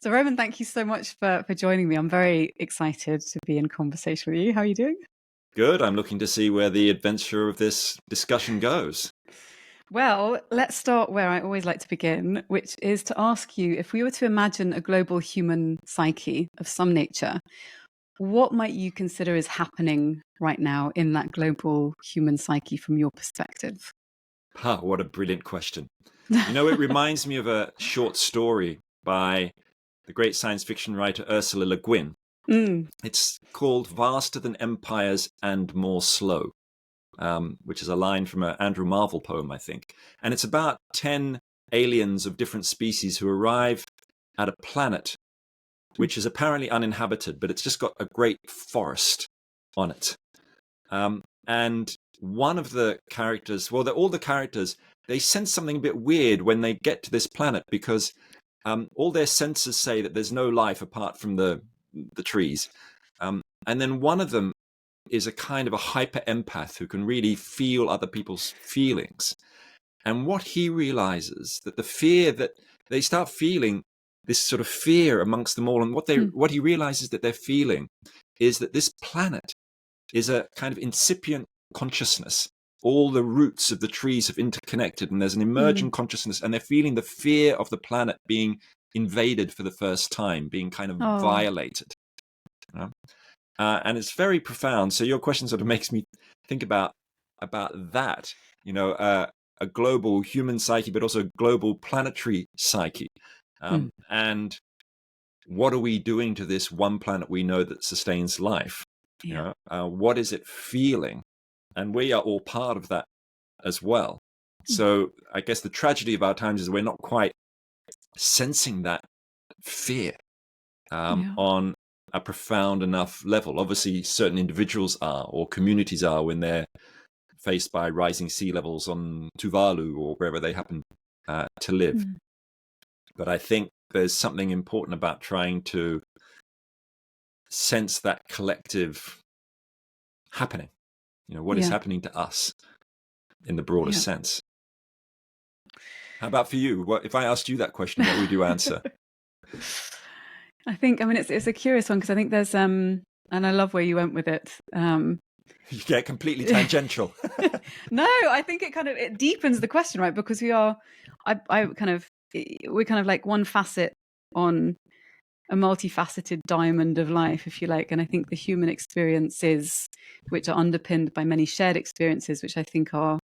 So Roman, thank you so much for joining me. I'm very excited to be in conversation with you. How are you doing? Good. I'm looking to see where the adventure of this discussion goes. Well, let's start where I always like to begin, which is to ask you, if we were to imagine a global human psyche of some nature, what might you consider is happening right now in that global human psyche from your perspective? What a brilliant question. It reminds me of a short story by the great science fiction writer Ursula Le Guin. Mm. It's called Vaster Than Empires and More Slow, which is a line from an Andrew Marvell poem, I think. And it's about 10 aliens of different species who arrive at a planet which is apparently uninhabited, but it's just got a great forest on it. And one of the characters, well, all the characters, they sense something a bit weird when they get to this planet because all their senses say that there's no life apart from the trees. And then one of them is a kind of a hyper empath who can really feel other people's feelings. And what he realizes, that the fear that they start feeling, this sort of fear amongst them all, and what he realizes that they're feeling is that this planet is a kind of incipient consciousness. All the roots of the trees have interconnected, and there's an emergent consciousness, and they're feeling the fear of the planet being invaded for the first time, being kind of violated. And it's very profound. So your question sort of makes me think about that, a global human psyche, but also a global planetary psyche. And what are we doing to this one planet we know that sustains life? Yeah. What is it feeling? And we are all part of that as well. So I guess the tragedy of our times is we're not quite sensing that fear on a profound enough level. Obviously, certain individuals are, or communities are, when they're faced by rising sea levels on Tuvalu or wherever they happen to live. But I think there's something important about trying to sense that collective happening. What is happening to us in the broadest sense. How about for you? If I asked you that question, what would you answer? I mean, it's a curious one because I think there's, and I love where you went with it. You get completely tangential. No, I think it deepens the question, right? Because we're kind of like one facet on a multifaceted diamond of life, if you like. And I think the human experiences, which are underpinned by many shared experiences, which I think are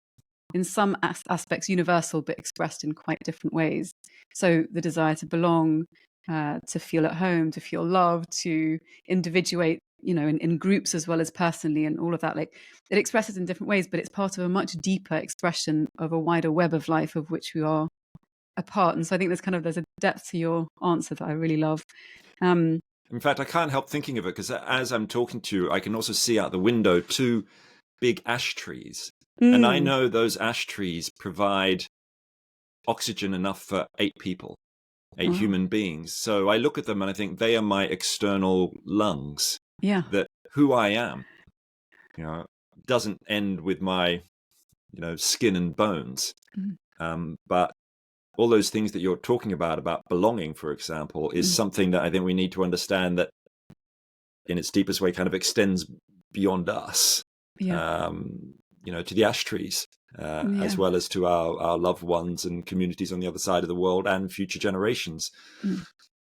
in some aspects universal, but expressed in quite different ways. So the desire to belong, to feel at home, to feel loved, to individuate, in groups as well as personally, and all of that. Like, it expresses in different ways, but it's part of a much deeper expression of a wider web of life of which we are a part. And so I think there's a depth to your answer that I really love. In fact, I can't help thinking of it because as I'm talking to you, I can also see out the window 2 big ash trees. And I know those ash trees provide oxygen enough for 8 people, 8 human beings. So I look at them and I think they are my external lungs. Yeah. That who I am, doesn't end with my, skin and bones. But all those things that you're talking about belonging, for example, is something that I think we need to understand that in its deepest way kind of extends beyond us. To the ash trees, as well as to our loved ones and communities on the other side of the world and future generations.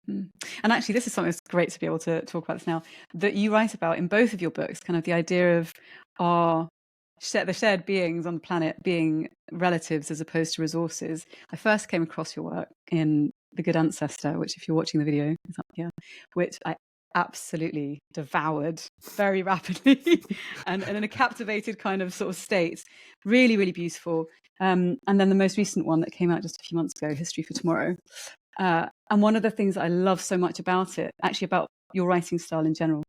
And actually, this is something that's great to be able to talk about this now, that you write about in both of your books, kind of the idea of the shared beings on the planet being relatives as opposed to resources. I first came across your work in The Good Ancestor, which, if you're watching the video, is up here, which I absolutely devoured very rapidly and in a captivated kind of sort of state. Really, really beautiful. And then the most recent one that came out just a few months ago, History for Tomorrow. And one of the things that I love so much about it, actually about your writing style in general,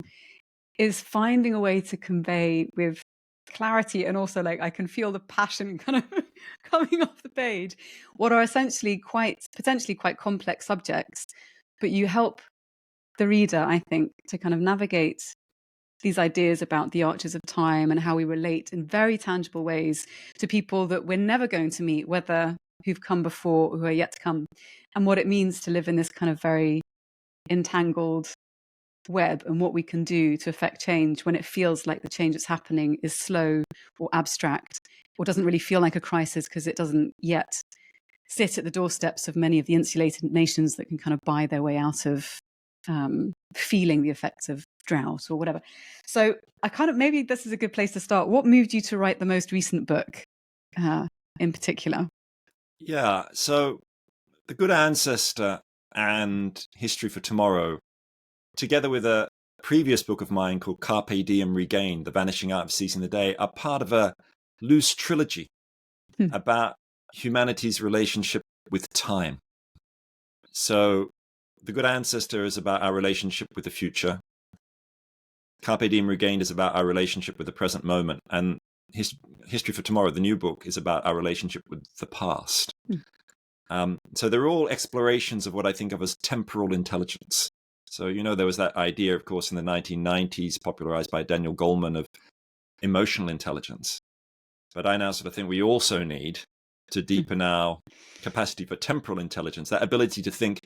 is finding a way to convey with clarity, and also like I can feel the passion kind of coming off the page, what are essentially potentially quite complex subjects, but you help the reader, I think, to kind of navigate these ideas about the arches of time and how we relate in very tangible ways to people that we're never going to meet, whether who've come before or who are yet to come, and what it means to live in this kind of very entangled web, and what we can do to affect change when it feels like the change that's happening is slow or abstract, or doesn't really feel like a crisis because it doesn't yet sit at the doorsteps of many of the insulated nations that can kind of buy their way out of feeling the effects of drought or whatever. So I kind of, maybe this is a good place to start. What moved you to write the most recent book in particular? Yeah, so The Good Ancestor and History for Tomorrow, together with a previous book of mine called Carpe Diem Regained, The Vanishing Art of Seizing the Day, are part of a loose trilogy about humanity's relationship with time. So The Good Ancestor is about our relationship with the future. Carpe Diem Regained is about our relationship with the present moment. And History for Tomorrow, the new book, is about our relationship with the past. So they're all explorations of what I think of as temporal intelligence. So, there was that idea, of course, in the 1990s, popularized by Daniel Goleman, of emotional intelligence. But I now sort of think we also need to deepen our capacity for temporal intelligence, that ability to think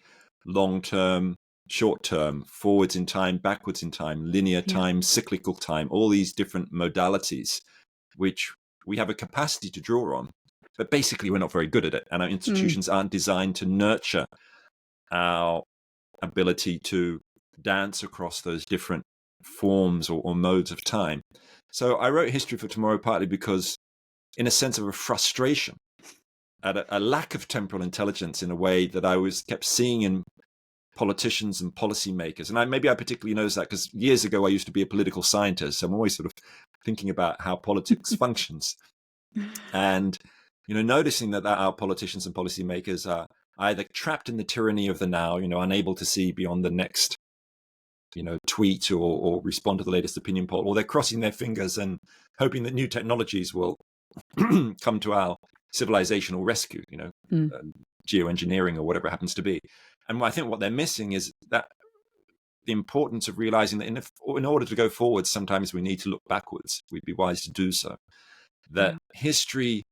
long-term, short-term, forwards in time, backwards in time, linear time, cyclical time, all these different modalities, which we have a capacity to draw on. But basically, we're not very good at it. And our institutions aren't designed to nurture our ability to dance across those different forms or modes of time. So I wrote History for Tomorrow partly because, in a sense of a frustration at a lack of temporal intelligence in a way that I kept seeing in politicians and policymakers. And maybe I particularly noticed that because years ago I used to be a political scientist. So I'm always sort of thinking about how politics functions. And, noticing that our politicians and policymakers are either trapped in the tyranny of the now, unable to see beyond the next, tweet or respond to the latest opinion poll, or they're crossing their fingers and hoping that new technologies will come to our civilizational rescue, geoengineering or whatever it happens to be. And I think what they're missing is that the importance of realizing that in order to go forward, sometimes we need to look backwards. We'd be wise to do so. That history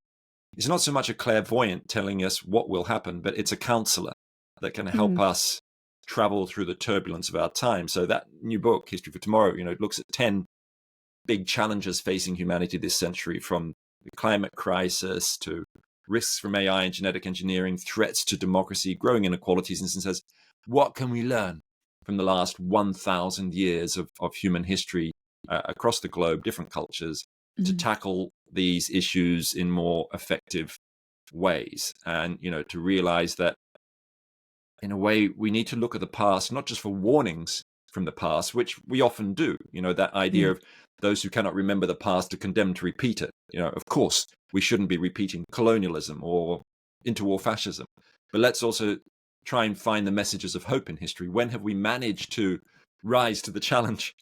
is not so much a clairvoyant telling us what will happen, but it's a counselor that can help us travel through the turbulence of our time. So that new book, History for Tomorrow, it looks at 10 big challenges facing humanity this century, from the climate crisis to risks from AI and genetic engineering, threats to democracy, growing inequalities, and says, what can we learn from the last 1,000 years of human history across the globe, different cultures, to tackle these issues in more effective ways? And, to realize that in a way, we need to look at the past, not just for warnings from the past, which we often do, that idea of those who cannot remember the past are condemned to repeat it. Of course, we shouldn't be repeating colonialism or interwar fascism, but let's also try and find the messages of hope in history. When have we managed to rise to the challenge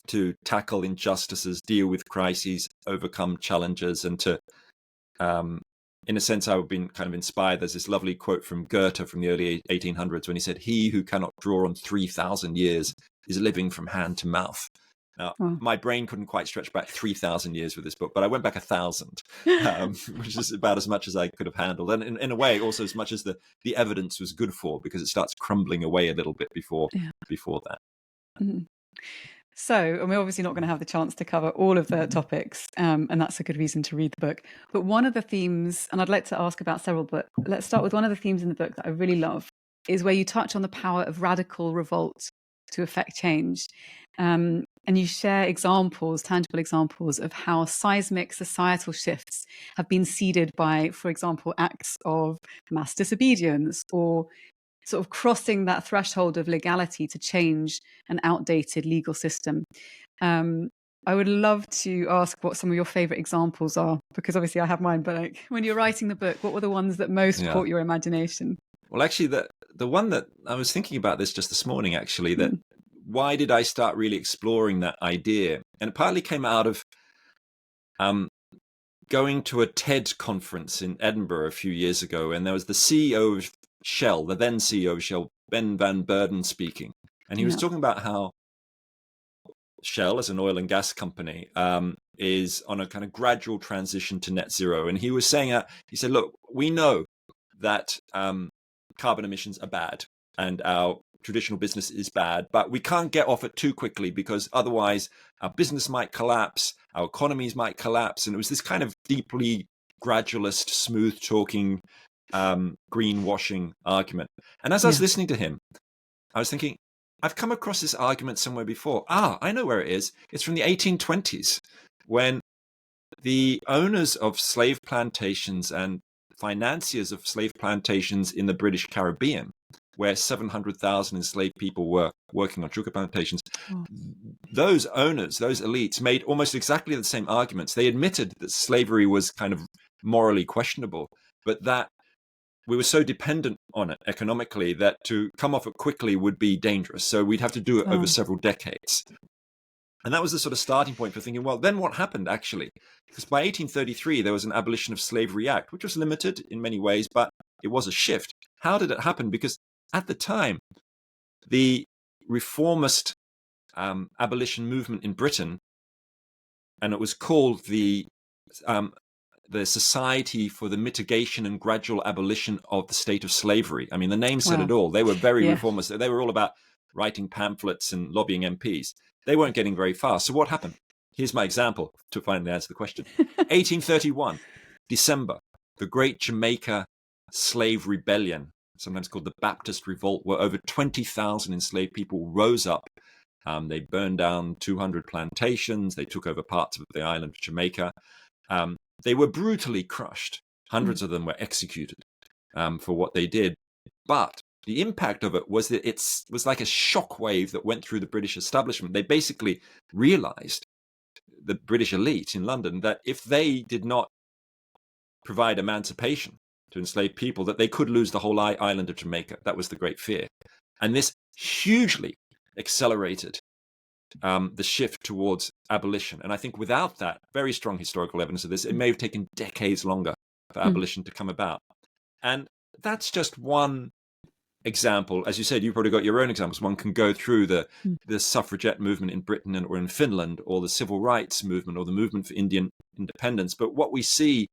to tackle injustices, deal with crises, overcome challenges, and to, in a sense, I've been kind of inspired. There's this lovely quote from Goethe from the early 1800s when he said, "He who cannot draw on 3,000 years is living from hand to mouth." Now, my brain couldn't quite stretch back 3,000 years with this book, but I went back 1,000, which is about as much as I could have handled. And in a way, also as much as the evidence was good for, because it starts crumbling away a little bit before that. So, and we're obviously not going to have the chance to cover all of the topics, and that's a good reason to read the book. But one of the themes, and I'd like to ask about several, but let's start with one of the themes in the book that I really love, is where you touch on the power of radical revolt to affect change. And you share examples, tangible examples of how seismic societal shifts have been seeded by, for example, acts of mass disobedience or sort of crossing that threshold of legality to change an outdated legal system. I would love to ask what some of your favorite examples are, because obviously I have mine, but like, when you're writing the book, what were the ones that most caught your imagination? Well, actually, the one that I was thinking about this just this morning, actually, that why did I start really exploring that idea? And it partly came out of going to a TED conference in Edinburgh a few years ago, and there was the CEO of Shell, the then CEO of Shell, Ben Van Beurden, speaking. And he was talking about how Shell, as an oil and gas company, is on a kind of gradual transition to net zero. And he was saying, he said, look, we know that carbon emissions are bad and our traditional business is bad, but we can't get off it too quickly because otherwise our business might collapse, our economies might collapse. And it was this kind of deeply gradualist, smooth talking, greenwashing argument. And as I was listening to him, I was thinking, I've come across this argument somewhere before. I know where it is. It's from the 1820s, when the owners of slave plantations and financiers of slave plantations in the British Caribbean, where 700,000 enslaved people were working on sugar plantations, those owners, those elites, made almost exactly the same arguments. They admitted that slavery was kind of morally questionable, but that we were so dependent on it economically that to come off it quickly would be dangerous. So we'd have to do it over several decades. And that was the sort of starting point for thinking, well, then what happened actually? Because by 1833, there was an Abolition of Slavery Act, which was limited in many ways, but it was a shift. How did it happen? Because at the time, the reformist abolition movement in Britain, and it was called the Society for the Mitigation and Gradual Abolition of the State of Slavery. I mean, the name said it all. They were very reformist. They were all about writing pamphlets and lobbying MPs. They weren't getting very far. So what happened? Here's my example to finally answer the question. 1831, December, the Great Jamaica Slave Rebellion, sometimes called the Baptist Revolt, where over 20,000 enslaved people rose up. They burned down 200 plantations. They took over parts of the island of Jamaica. They were brutally crushed. Hundreds of them were executed for what they did. But the impact of it was that it was like a shockwave that went through the British establishment. They basically realized, the British elite in London, that if they did not provide emancipation to enslaved people, that they could lose the whole island of Jamaica. That was the great fear. And this hugely accelerated the shift towards abolition. And I think without that, very strong historical evidence of this, it may have taken decades longer for abolition to come about. And that's just one example. As you said, you've probably got your own examples. One can go through the suffragette movement in Britain or in Finland, or the civil rights movement, or the movement for Indian independence. But what we see,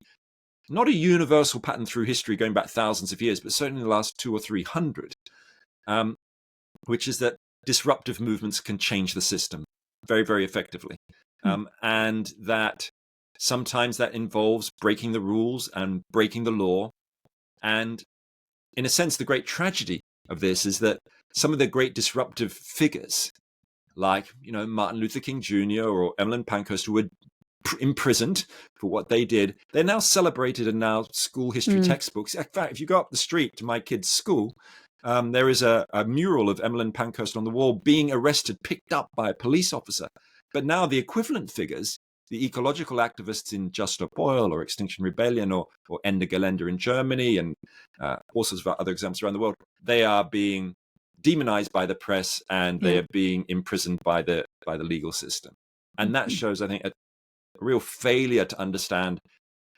not a universal pattern through history going back thousands of years, but certainly in the last 200 or 300, which is that disruptive movements can change the system very, very effectively. And that sometimes that involves breaking the rules and breaking the law. And in a sense, the great tragedy of this is that some of the great disruptive figures, like, Martin Luther King Jr. or Emmeline Pankhurst, who were imprisoned for what they did, they're now celebrated in now school history textbooks. In fact, if you go up the street to my kid's school, there is a mural of Emmeline Pankhurst on the wall being arrested, picked up by a police officer. But now the equivalent figures, the ecological activists in Just Stop Oil or Extinction Rebellion or Ende Gelände in Germany and all sorts of other examples around the world, they are being demonized by the press and they are being imprisoned by the legal system. And that shows, I think, a real failure to understand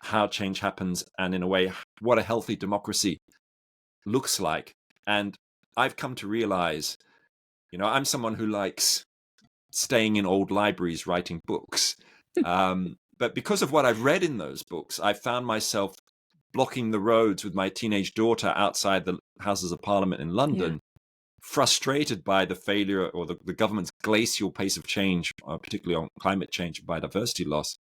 how change happens and, in a way, what a healthy democracy looks like. And I've come to realize, I'm someone who likes staying in old libraries, writing books. But because of what I've read in those books, I found myself blocking the roads with my teenage daughter outside the Houses of Parliament in London, frustrated by the failure or the government's glacial pace of change, particularly on climate change and biodiversity loss,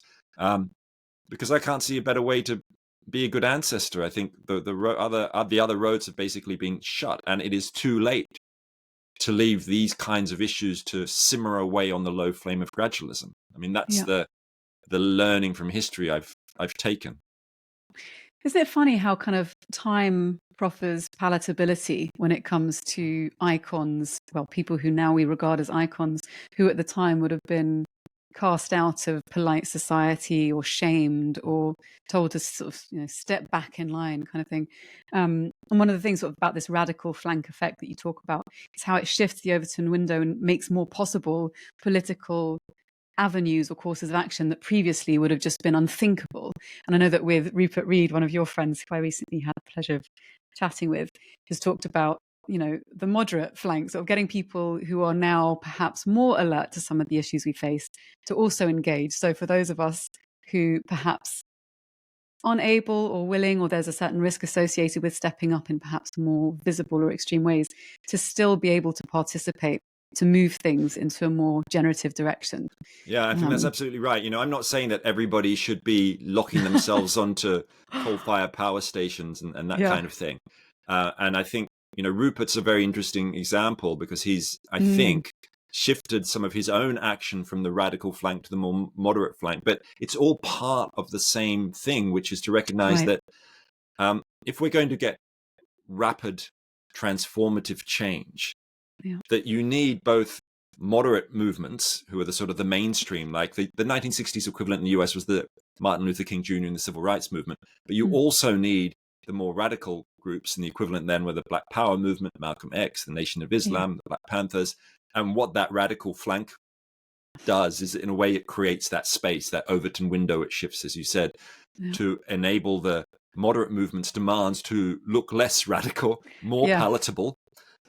because I can't see a better way to be a good ancestor. I think the other roads have basically been shut, and it is too late to leave these kinds of issues to simmer away on the low flame of gradualism. I mean, that's the learning from history I've taken. Isn't it funny how kind of time proffers palatability when it comes to icons? Well, people who now we regard as icons, who at the time would have been cast out of polite society or shamed or told to sort of step back in line, kind of thing. And one of the things sort of about this radical flank effect that you talk about is how it shifts the Overton window and makes more possible political avenues or courses of action that previously would have just been unthinkable. And I know that with Rupert Reed, one of your friends who I recently had the pleasure of chatting with, has talked about the moderate flanks of getting people who are now perhaps more alert to some of the issues we face to also engage. So for those of us who perhaps unable or willing, or there's a certain risk associated with stepping up in perhaps more visible or extreme ways, to still be able to participate, to move things into a more generative direction. Yeah, I think that's absolutely right. I'm not saying that everybody should be locking themselves onto coal-fired power stations and that kind of thing. And I think, Rupert's a very interesting example because he's, I think, shifted some of his own action from the radical flank to the more moderate flank. But it's all part of the same thing, which is to recognize that if we're going to get rapid transformative change, that you need both moderate movements, who are the sort of the mainstream, like the 1960s equivalent in the US was the Martin Luther King Jr. and the Civil Rights Movement. But you also need the more radical groups, and the equivalent then were the Black Power Movement, Malcolm X, the Nation of Islam, the Black Panthers. And what that radical flank does is, in a way, it creates that space, that Overton window it shifts, as you said, to enable the moderate movement's demands to look less radical, more palatable.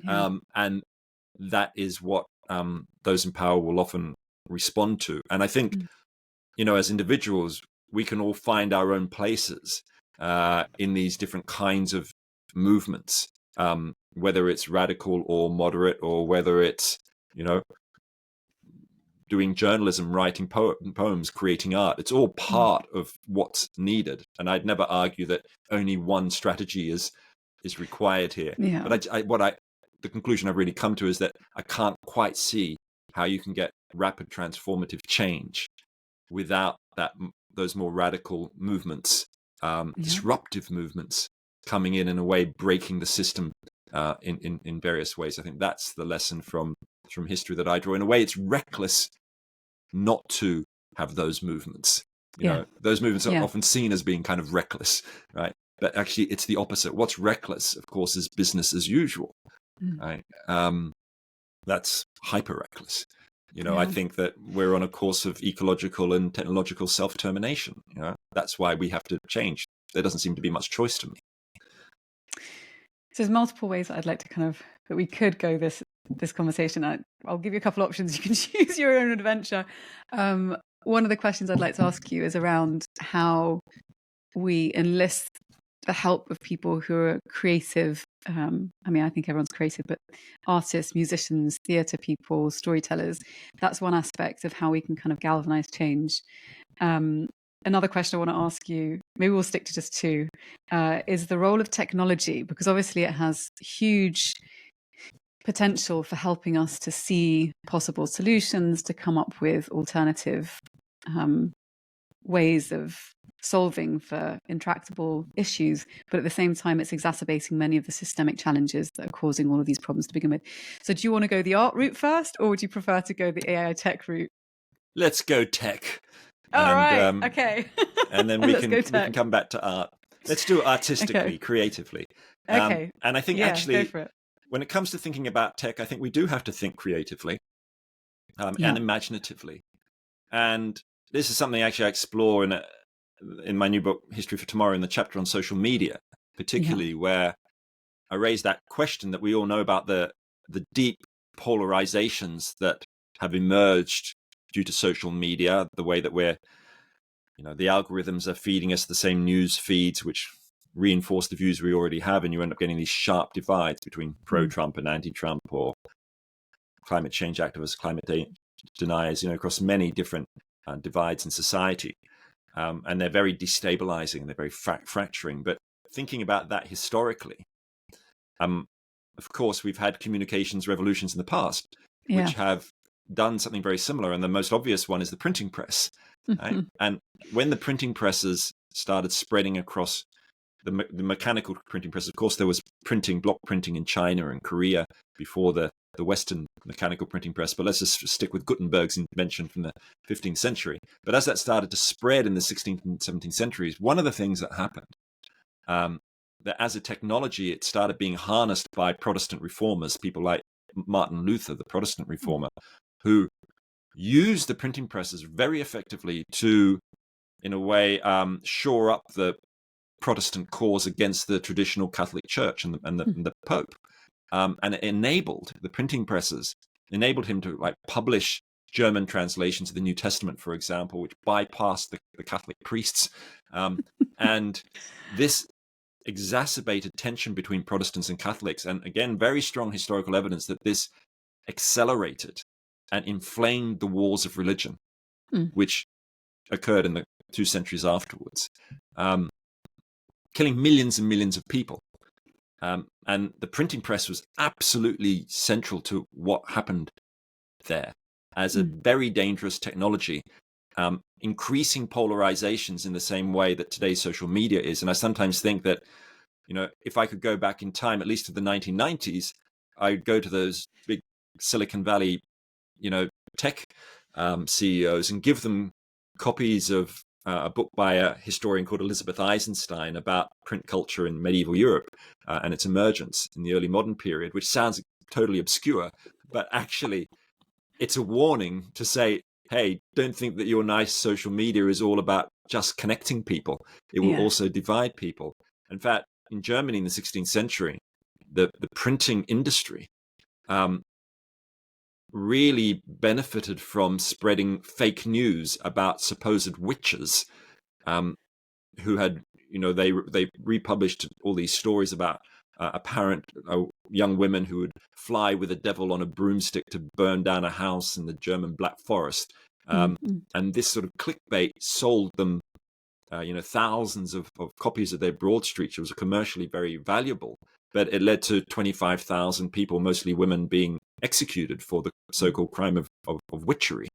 And that is what those in power will often respond to. And I think, as individuals, we can all find our own places in these different kinds of movements, whether it's radical or moderate, or whether it's, doing journalism, writing poems, creating art. It's all part of what's needed. And I'd never argue that only one strategy is required here. But the conclusion I've really come to is that I can't quite see how you can get rapid transformative change without those more radical movements, disruptive movements coming in a way, breaking the system in various ways. I think that's the lesson from history that I draw. In a way, it's reckless not to have those movements. Those movements are often seen as being kind of reckless, right? But actually, it's the opposite. What's reckless, of course, is business as usual. Right? That's hyper reckless. I think that we're on a course of ecological and technological self-termination. That's why we have to change. There doesn't seem to be much choice to me. So there's multiple ways that I'd like to that we could go this conversation. I'll give you a couple options. You can choose your own adventure. One of the questions I'd like to ask you is around how we enlist the help of people who are creative. I think everyone's creative, but artists, musicians, theatre people, storytellers, that's one aspect of how we can kind of galvanize change. Another question I want to ask you, maybe we'll stick to just two, is the role of technology, because obviously it has huge potential for helping us to see possible solutions, to come up with alternative ways of solving for intractable issues, but at the same time it's exacerbating many of the systemic challenges that are causing all of these problems to begin with. So do you want to go the art route first, or would you prefer to go the AI tech route? Let's go tech. All right. Okay. And then we can come back to art. Let's do it artistically, creatively. Okay. And I think actually, go for it. When it comes to thinking about tech, I think we do have to think creatively and imaginatively. And this is something actually I explore in my new book, History for Tomorrow, in the chapter on social media, particularly where I raise that question that we all know about, the deep polarizations that have emerged due to social media, the way that the algorithms are feeding us the same news feeds, which reinforce the views we already have, and you end up getting these sharp divides between pro-Trump and anti-Trump, or climate change activists, climate deniers, across many different divides in society. And they're very destabilizing, and they're very fracturing. But thinking about that historically, of course, we've had communications revolutions in the past, which have done something very similar. And the most obvious one is the printing press. Right? And when the printing presses started spreading across the mechanical printing press, of course, there was block printing in China and Korea before the Western mechanical printing press. But let's just stick with Gutenberg's invention from the 15th century. But as that started to spread in the 16th and 17th centuries, one of the things that happened, that as a technology, it started being harnessed by Protestant reformers, people like Martin Luther, the Protestant reformer, who used the printing presses very effectively to, in a way, shore up the Protestant cause against the traditional Catholic Church and the Pope. And it enabled the printing presses, enabled him to publish German translations of the New Testament, for example, which bypassed the Catholic priests. And this exacerbated tension between Protestants and Catholics. And again, very strong historical evidence that this accelerated and inflamed the wars of religion, which occurred in the 2 centuries afterwards, killing millions and millions of people. And the printing press was absolutely central to what happened there as a very dangerous technology, increasing polarizations in the same way that today's social media is. And I sometimes think that, if I could go back in time, at least to the 1990s, I'd go to those big Silicon Valley, tech CEOs and give them copies of a book by a historian called Elizabeth Eisenstein about print culture in medieval Europe and its emergence in the early modern period, which sounds totally obscure, but actually it's a warning to say, hey, don't think that your nice social media is all about just connecting people. It will also divide people. In fact, in Germany in the 16th century, the printing industry really benefited from spreading fake news about supposed witches who had, they republished all these stories about apparent young women who would fly with a devil on a broomstick to burn down a house in the German Black Forest. And this sort of clickbait sold them, thousands of copies of their Broad Street, which was commercially very valuable. But it led to 25,000 people, mostly women, being executed for the so-called crime of witchery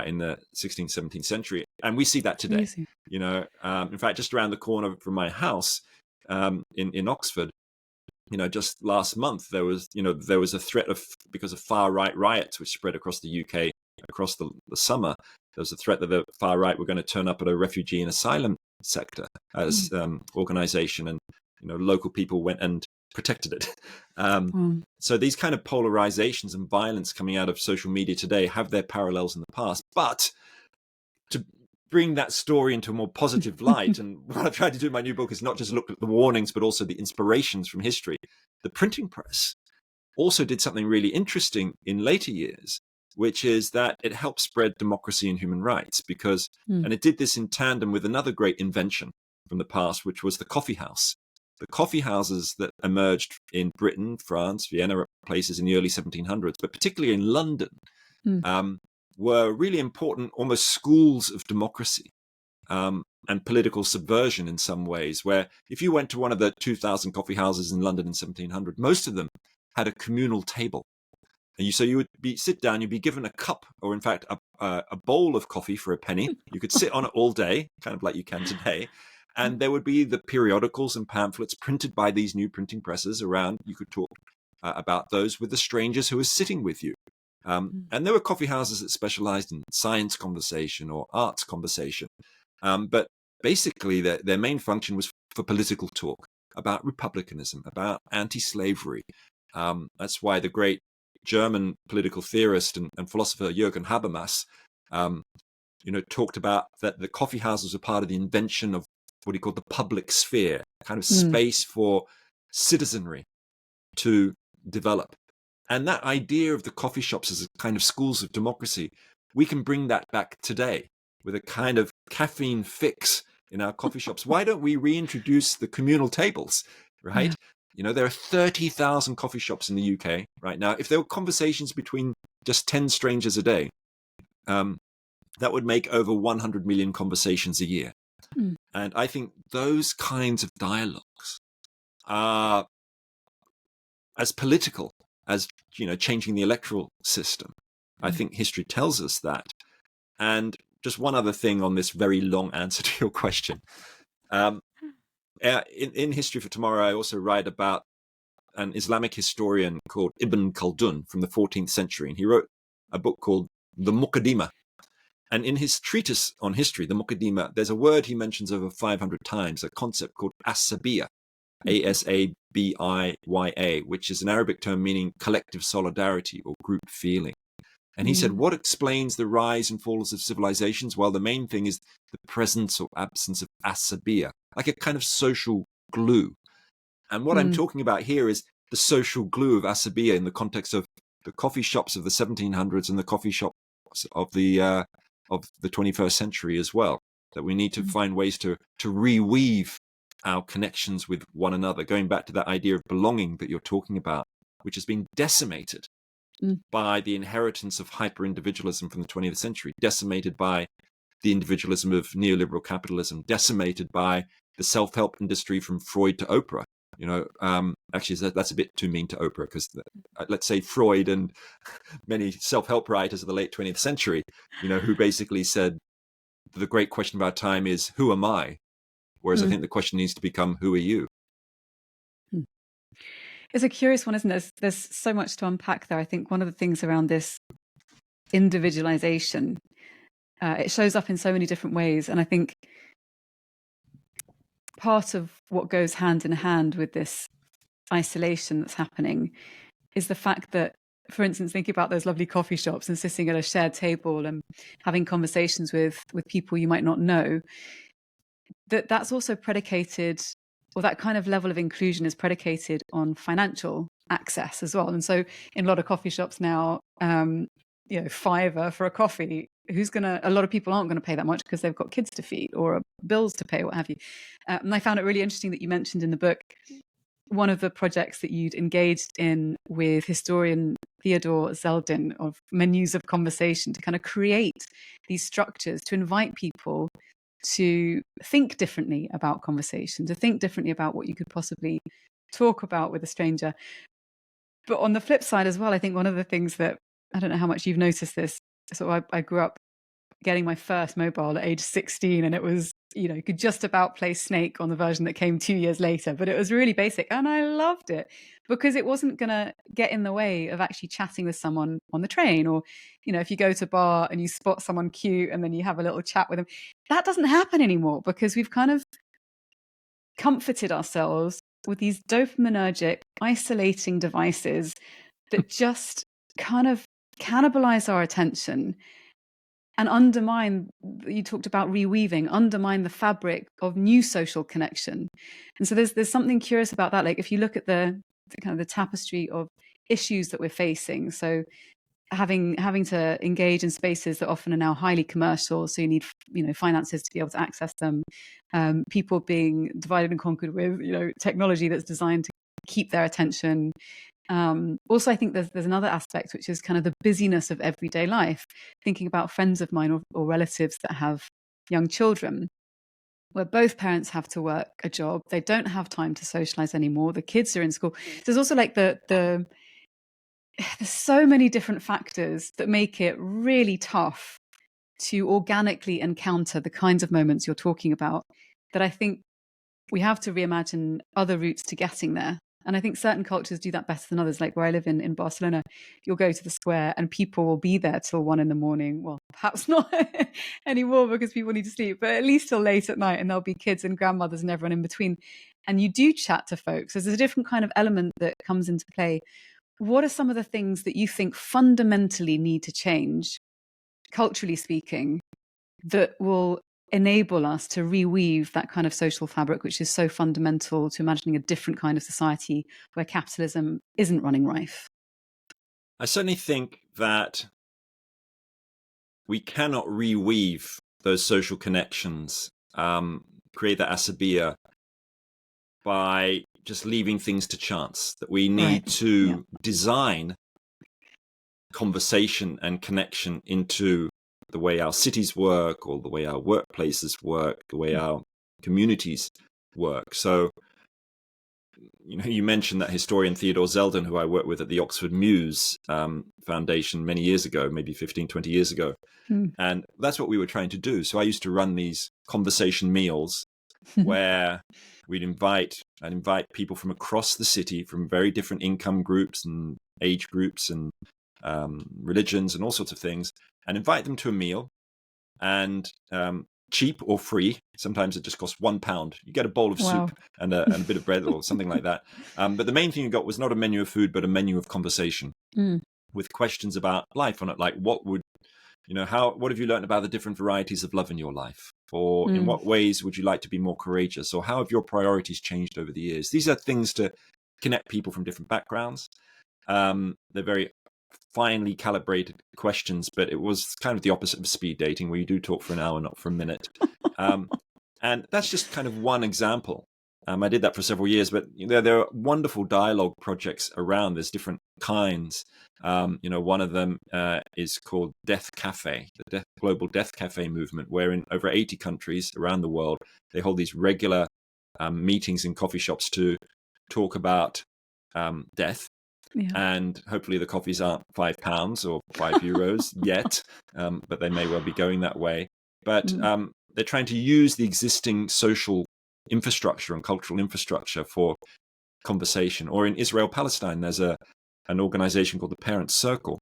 in the 16th, 17th century. And we see that today. In fact, just around the corner from my house in Oxford, just last month, there was a threat because of far-right riots which spread across the UK across the summer. There was a threat that the far right were going to turn up at a refugee and asylum sector as organization, and local people went and protected it. So these kind of polarizations and violence coming out of social media today have their parallels in the past. But to bring that story into a more positive light, and what I tried to do in my new book is not just look at the warnings, but also the inspirations from history. The printing press also did something really interesting in later years, which is that it helped spread democracy and human rights, because, and it did this in tandem with another great invention from the past, which was the coffee house. The coffee houses that emerged in Britain, France, Vienna, places in the early 1700s, but particularly in London, were really important, almost schools of democracy and political subversion in some ways, where if you went to one of the 2,000 coffee houses in London in 1700, most of them had a communal table. And so you would sit down, you'd be given a cup, or in fact, a bowl of coffee for a penny. You could sit on it all day, kind of like you can today. And there would be the periodicals and pamphlets printed by these new printing presses around. You could talk about those with the strangers who were sitting with you. And there were coffee houses that specialized in science conversation or arts conversation. But basically, their main function was for political talk about republicanism, about anti-slavery. That's why the great German political theorist and philosopher Jürgen Habermas, talked about that the coffee houses were part of the invention of what he called the public sphere, kind of space for citizenry to develop. And that idea of the coffee shops as a kind of schools of democracy, we can bring that back today with a kind of caffeine fix in our coffee shops. Why don't we reintroduce the communal tables, right? There are 30,000 coffee shops in the UK right now. If there were conversations between just 10 strangers a day, that would make over 100 million conversations a year. And I think those kinds of dialogues are as political as, changing the electoral system. I think history tells us that. And just one other thing on this very long answer to your question. In History for Tomorrow, I also write about an Islamic historian called Ibn Khaldun from the 14th century. And he wrote a book called The Muqaddimah. And in his treatise on history, the Muqaddimah, there's a word he mentions over 500 times, a concept called Asabiya, Asabiya, which is an Arabic term meaning collective solidarity or group feeling. And he said, what explains the rise and falls of civilizations? Well, the main thing is the presence or absence of Asabiya, like a kind of social glue. And what I'm talking about here is the social glue of Asabiya in the context of the coffee shops of the 1700s and the coffee shops of the 21st century as well. That we need to find ways to reweave our connections with one another, going back to that idea of belonging that you're talking about, which has been decimated by the inheritance of hyper-individualism from the 20th century, decimated by the individualism of neoliberal capitalism, decimated by the self-help industry from Freud to Oprah. Actually, that's a bit too mean to Oprah, because let's say Freud and many self-help writers of the late 20th century, who basically said the great question of our time is, who am I? Whereas I think the question needs to become, who are you? It's a curious one, isn't it? There's so much to unpack there. I think one of the things around this individualization, it shows up in so many different ways. And I think part of what goes hand in hand with this isolation that's happening is the fact that, for instance, thinking about those lovely coffee shops and sitting at a shared table and having conversations with people you might not know, that's also predicated, or that kind of level of inclusion is predicated on financial access as well. And so in a lot of coffee shops now, $5 for a coffee, a lot of people aren't going to pay that much because they've got kids to feed or bills to pay, what have you. And I found it really interesting that you mentioned in the book one of the projects that you'd engaged in with historian Theodore Zeldin of menus of conversation, to kind of create these structures to invite people to think differently about conversation, to think differently about what you could possibly talk about with a stranger. But on the flip side as well, I think one of the things that, I don't know how much you've noticed this, so I grew up getting my first mobile at age 16, and it was, you could just about play Snake on the version that came 2 years later, but it was really basic, and I loved it because it wasn't going to get in the way of actually chatting with someone on the train, or, if you go to a bar and you spot someone cute and then you have a little chat with them. That doesn't happen anymore because we've kind of comforted ourselves with these dopaminergic, isolating devices that just kind of cannibalize our attention and undermine, you talked about reweaving, undermine the fabric of new social connection. And so there's something curious about that. Like if you look at the kind of the tapestry of issues that we're facing, so having to engage in spaces that often are now highly commercial, so you need finances to be able to access them, people being divided and conquered with technology that's designed to keep their attention. Also, I think there's another aspect, which is kind of the busyness of everyday life. Thinking about friends of mine or relatives that have young children, where both parents have to work a job, they don't have time to socialize anymore. The kids are in school. There's also like there's so many different factors that make it really tough to organically encounter the kinds of moments you're talking about, that I think we have to reimagine other routes to getting there. And I think certain cultures do that better than others. Like where I live in Barcelona, you'll go to the square and people will be there till 1 a.m. Well, perhaps not anymore because people need to sleep, but at least till late at night, and there'll be kids and grandmothers and everyone in between. And you do chat to folks. There's a different kind of element that comes into play. What are some of the things that you think fundamentally need to change, culturally speaking, that will enable us to reweave that kind of social fabric, which is so fundamental to imagining a different kind of society where capitalism isn't running rife? I certainly think that we cannot reweave those social connections, create that Asabiya, by just leaving things to chance, that we need to design conversation and connection into the way our cities work, or the way our workplaces work, the way our communities work. So, you mentioned that historian Theodore Zeldin, who I worked with at the Oxford Muse Foundation many years ago, maybe 15, 20 years ago. And that's what we were trying to do. So I used to run these conversation meals where I'd invite people from across the city, from very different income groups and age groups and religions and all sorts of things, and invite them to a meal, and cheap or free. Sometimes it just cost £1. You get a bowl of soup and a bit of bread or something like that. But the main thing you got was not a menu of food, but a menu of conversation with questions about life on it. Like, what have you learned about the different varieties of love in your life? Or in what ways would you like to be more courageous? Or how have your priorities changed over the years? These are things to connect people from different backgrounds. They're very finely calibrated questions, but it was kind of the opposite of speed dating, where you do talk for an hour, not for a minute. And that's just kind of one example. I did that for several years, but there are wonderful dialogue projects around. There's different kinds. One of them is called Death Cafe, the Global Death Cafe movement, where in over 80 countries around the world, they hold these regular meetings in coffee shops to talk about death. Yeah. And hopefully the coffees aren't £5 or €5 yet, but they may well be going that way. But they're trying to use the existing social infrastructure and cultural infrastructure for conversation. Or in Israel, Palestine, there's an organization called the Parents Circle,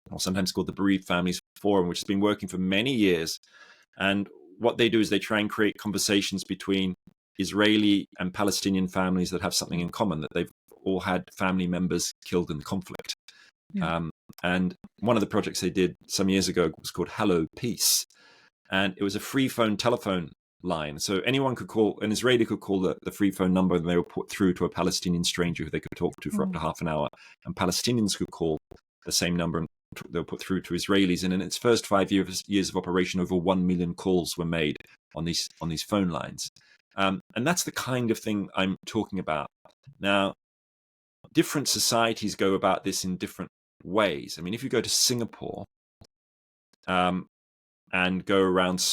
or sometimes called the Bereaved Families Forum, which has been working for many years. And what they do is they try and create conversations between Israeli and Palestinian families that have something in common, that they've all had family members killed in the conflict. Yeah. And one of the projects they did some years ago was called Hello Peace. And it was a free phone telephone line. So anyone could call, an Israeli could call the free phone number, and they were put through to a Palestinian stranger who they could talk to for up to half an hour. And Palestinians could call the same number, and they were put through to Israelis. And in its first 5 years of operation, over 1 million calls were made on these phone lines. And that's the kind of thing I'm talking about. Now, different societies go about this in different ways. I mean, if you go to Singapore, and go around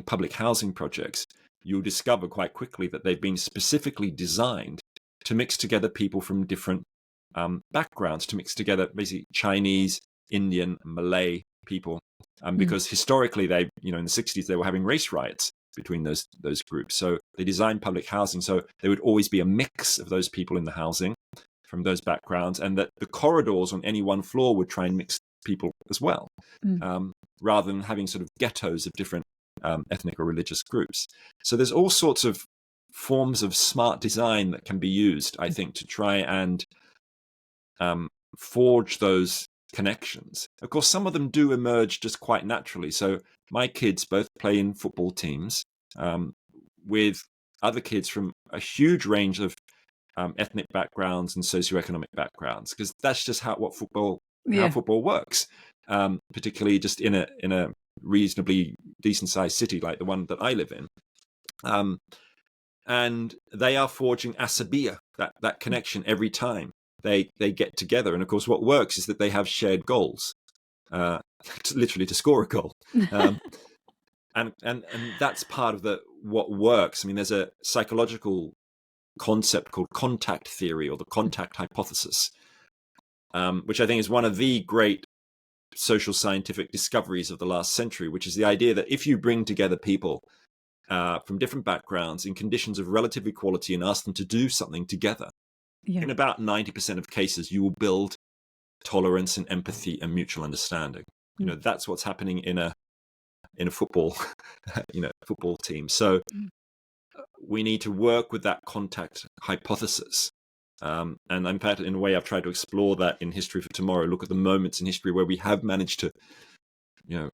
public housing projects, you'll discover quite quickly that they've been specifically designed to mix together people from different backgrounds, to mix together basically Chinese, Indian, Malay people, because historically they, in the 60s, they were having race riots between those groups. So they designed public housing so there would always be a mix of those people in the housing from those backgrounds, and that the corridors on any one floor would try and mix people as well, rather than having sort of ghettos of different ethnic or religious groups. So there's all sorts of forms of smart design that can be used, I think, to try and forge those connections. Of course, some of them do emerge just quite naturally. So my kids both play in football teams with other kids from a huge range of ethnic backgrounds and socioeconomic backgrounds, because that's just how football works. Particularly just in a reasonably decent sized city like the one that I live in. And they are forging Asabiya, that connection every time they get together. And of course, what works is that they have shared goals, literally to score a goal. And that's part of what works. I mean, there's a psychological concept called contact theory, or the contact hypothesis, which I think is one of the great social scientific discoveries of the last century, which is the idea that if you bring together people from different backgrounds in conditions of relative equality and ask them to do something together, in about 90% of cases, you will build tolerance and empathy and mutual understanding. That's what's happening in a football, football team. So we need to work with that contact hypothesis. And in fact, in a way, I've tried to explore that in History for Tomorrow, look at the moments in history where we have managed to,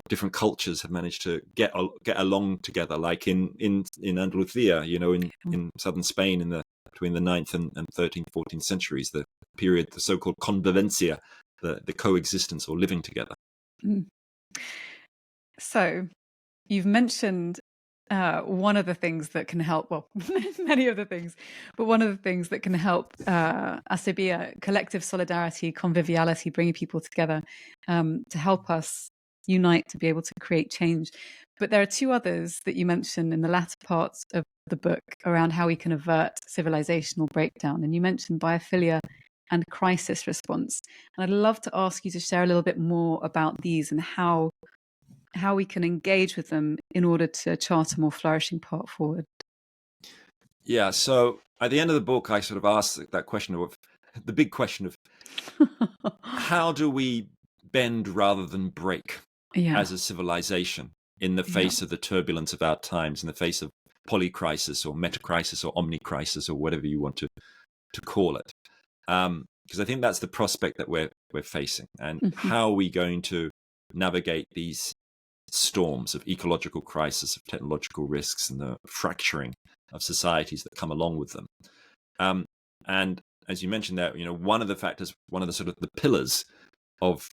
different cultures have managed to get along together, like in Andalusia, in southern Spain between the 9th and 13th, 14th centuries, the period, the so-called convivencia, the coexistence or living together. So you've mentioned one of the things that can help, well, many of the things, but one of the things that can help Asabiya, collective solidarity, conviviality, bringing people together to help us unite to be able to create change. But there are two others that you mentioned in the latter parts of the book around how we can avert civilizational breakdown. And you mentioned biophilia and crisis response. And I'd love to ask you to share a little bit more about these and how we can engage with them in order to chart a more flourishing path forward. Yeah, so at the end of the book, I sort of asked that question of the big question of how do we bend rather than break as a civilization in the face of the turbulence of our times, in the face of polycrisis or metacrisis or omnicrisis or whatever you want to call it. Because I think that's the prospect that we're facing. And how are we going to navigate these storms of ecological crisis, of technological risks, and the fracturing of societies that come along with them? And as you mentioned there, one of the factors, one of the sort of the pillars of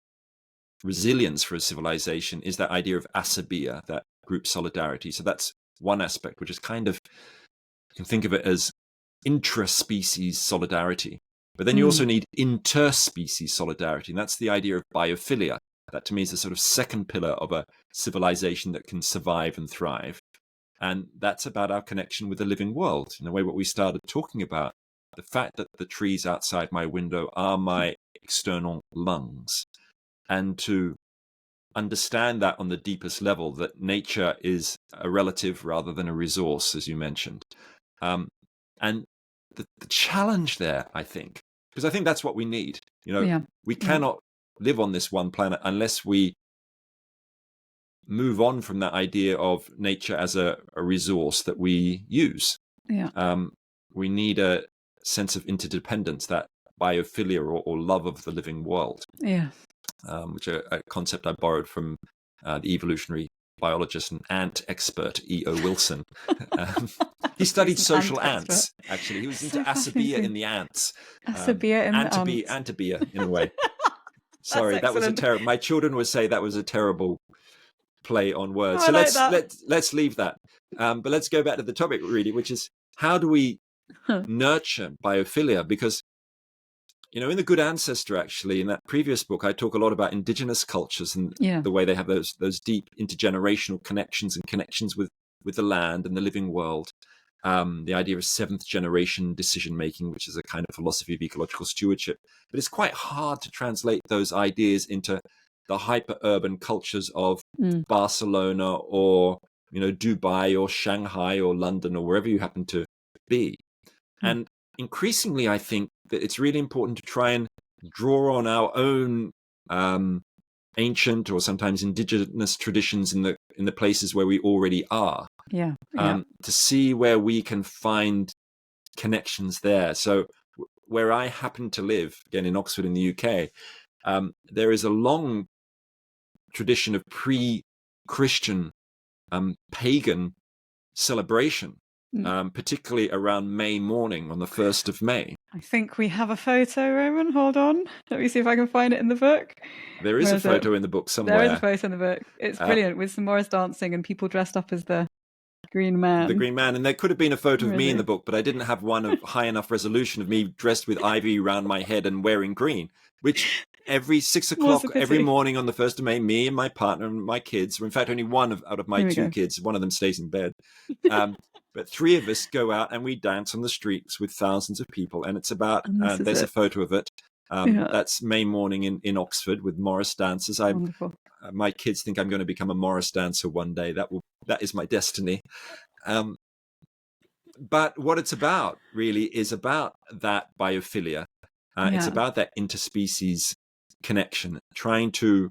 resilience for a civilization is that idea of Asabiya, that group solidarity. So that's one aspect, which is kind of, you can think of it as intra-species solidarity. But then you also need interspecies solidarity, and that's the idea of biophilia. That to me is the sort of second pillar of a civilization that can survive and thrive. And that's about our connection with the living world. In a way, what we started talking about, the fact that the trees outside my window are my external lungs. And to understand that on the deepest level, that nature is a relative rather than a resource, as you mentioned. And the challenge there, I think, because I think that's what we need. We cannot live on this one planet unless we move on from that idea of nature as a resource that we use. We need a sense of interdependence, that biophilia or love of the living world, which is a concept I borrowed from the evolutionary biologist and ant expert E.O. Wilson. He studied social ants, actually. He was into Asabiya in the ants. Asabiya in the ants. Antabiya, in a way. Sorry, that was a terrible... My children would say that was a terrible play on words. So let's leave that. But let's go back to the topic, really, which is how do we nurture biophilia? Because, in the Good Ancestor, actually, in that previous book, I talk a lot about indigenous cultures and the way they have those deep intergenerational connections and connections with the land and the living world. The idea of seventh generation decision making, which is a kind of philosophy of ecological stewardship. But it's quite hard to translate those ideas into the hyper urban cultures of Barcelona or Dubai or Shanghai or London or wherever you happen to be. And increasingly, I think that it's really important to try and draw on our own ancient or sometimes indigenous traditions in the places where we already are. To see where we can find connections there. So where I happen to live, again in Oxford in the UK, there is a long tradition of pre-Christian pagan celebration, particularly around May morning on the 1st of May. I think we have a photo, Roman. Hold on. Let me see if I can find it in the book. There is a photo in the book somewhere. There is a photo in the book. It's brilliant, with some Morris dancing and people dressed up as the Green Man. The Green Man. And there could have been a photo of me in the book, but I didn't have one of high enough resolution of me dressed with ivy around my head and wearing green, which every 6 o'clock every morning on the 1st of May, me and my partner and my kids, or in fact only one out of my two kids, one of them stays in bed, but 3 of us go out and we dance on the streets with thousands of people. And it's about, there's a photo of it. That's May morning in Oxford with Morris dancers. My kids think I'm going to become a Morris dancer one day. That is my destiny. But what it's about really is about that biophilia. It's about that interspecies connection, trying to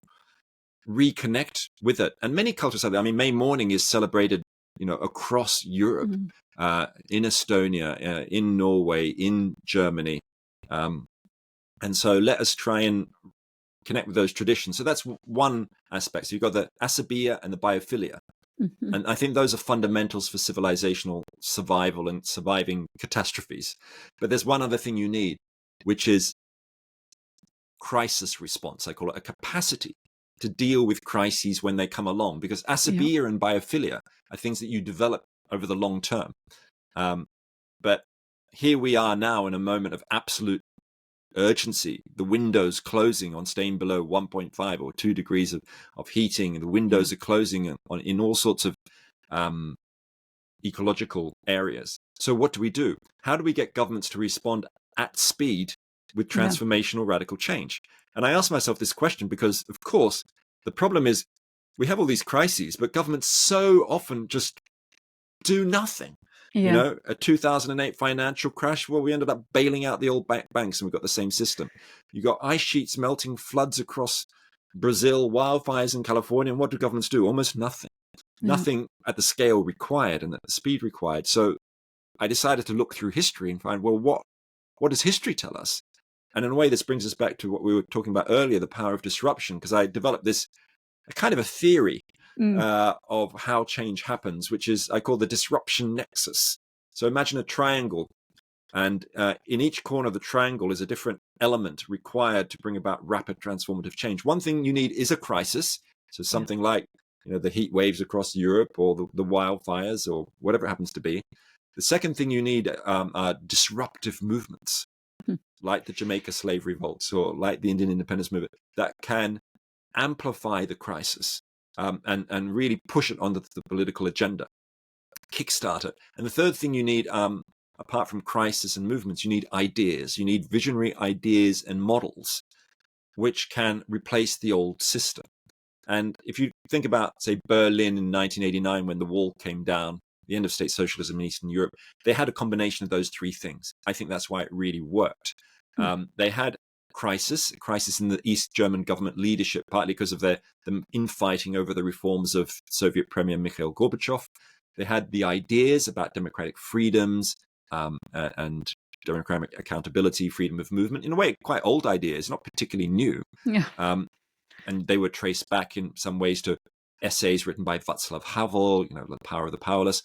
reconnect with it. And many cultures have that. I mean, May morning is celebrated, across Europe, in Estonia, in Norway, in Germany. And so let us try and connect with those traditions. So that's one aspect. So you've got the Asabiya and the biophilia. And I think those are fundamentals for civilizational survival and surviving catastrophes. But there's one other thing you need, which is crisis response. I call it a capacity to deal with crises when they come along, because Asabiya and biophilia are things that you develop over the long term. But here we are now in a moment of absolute urgency. The windows closing on staying below 1.5 or 2 degrees of heating. The windows are closing in all sorts of ecological areas. So what do? How do we get governments to respond at speed with transformational radical change? And I ask myself this question because, of course, the problem is we have all these crises, but governments so often just do nothing. A 2008 financial crash, well, we ended up bailing out the old banks and we've got the same system. You got ice sheets melting, floods across Brazil, wildfires in California. And what do governments do? Almost nothing. Nothing at the scale required and at the speed required. So I decided to look through history and find, well, what does history tell us? And in a way, this brings us back to what we were talking about earlier, the power of disruption, because I developed a kind of a theory of how change happens, which is I call the disruption nexus. So imagine a triangle And in each corner of the triangle is a different element required to bring about rapid transformative change. One thing you need is a crisis. So something like, the heat waves across Europe, or the wildfires, or whatever it happens to be. The second thing you need are disruptive movements, like the Jamaica slave revolts or like the Indian independence movement, that can amplify the crisis and really push it onto the political agenda, kickstart it. And the third thing you need, apart from crisis and movements, you need ideas. You need visionary ideas and models which can replace the old system. And if you think about, say, Berlin in 1989, when the wall came down, the end of state socialism in Eastern Europe, they had a combination of those three things. I think that's why it really worked. They had a crisis in the East German government leadership, partly because of the infighting over the reforms of Soviet Premier Mikhail Gorbachev. They had the ideas about democratic freedoms and democratic accountability, freedom of movement, in a way, quite old ideas, not particularly new. Yeah. And they were traced back in some ways to essays written by Václav Havel, The Power of the Powerless,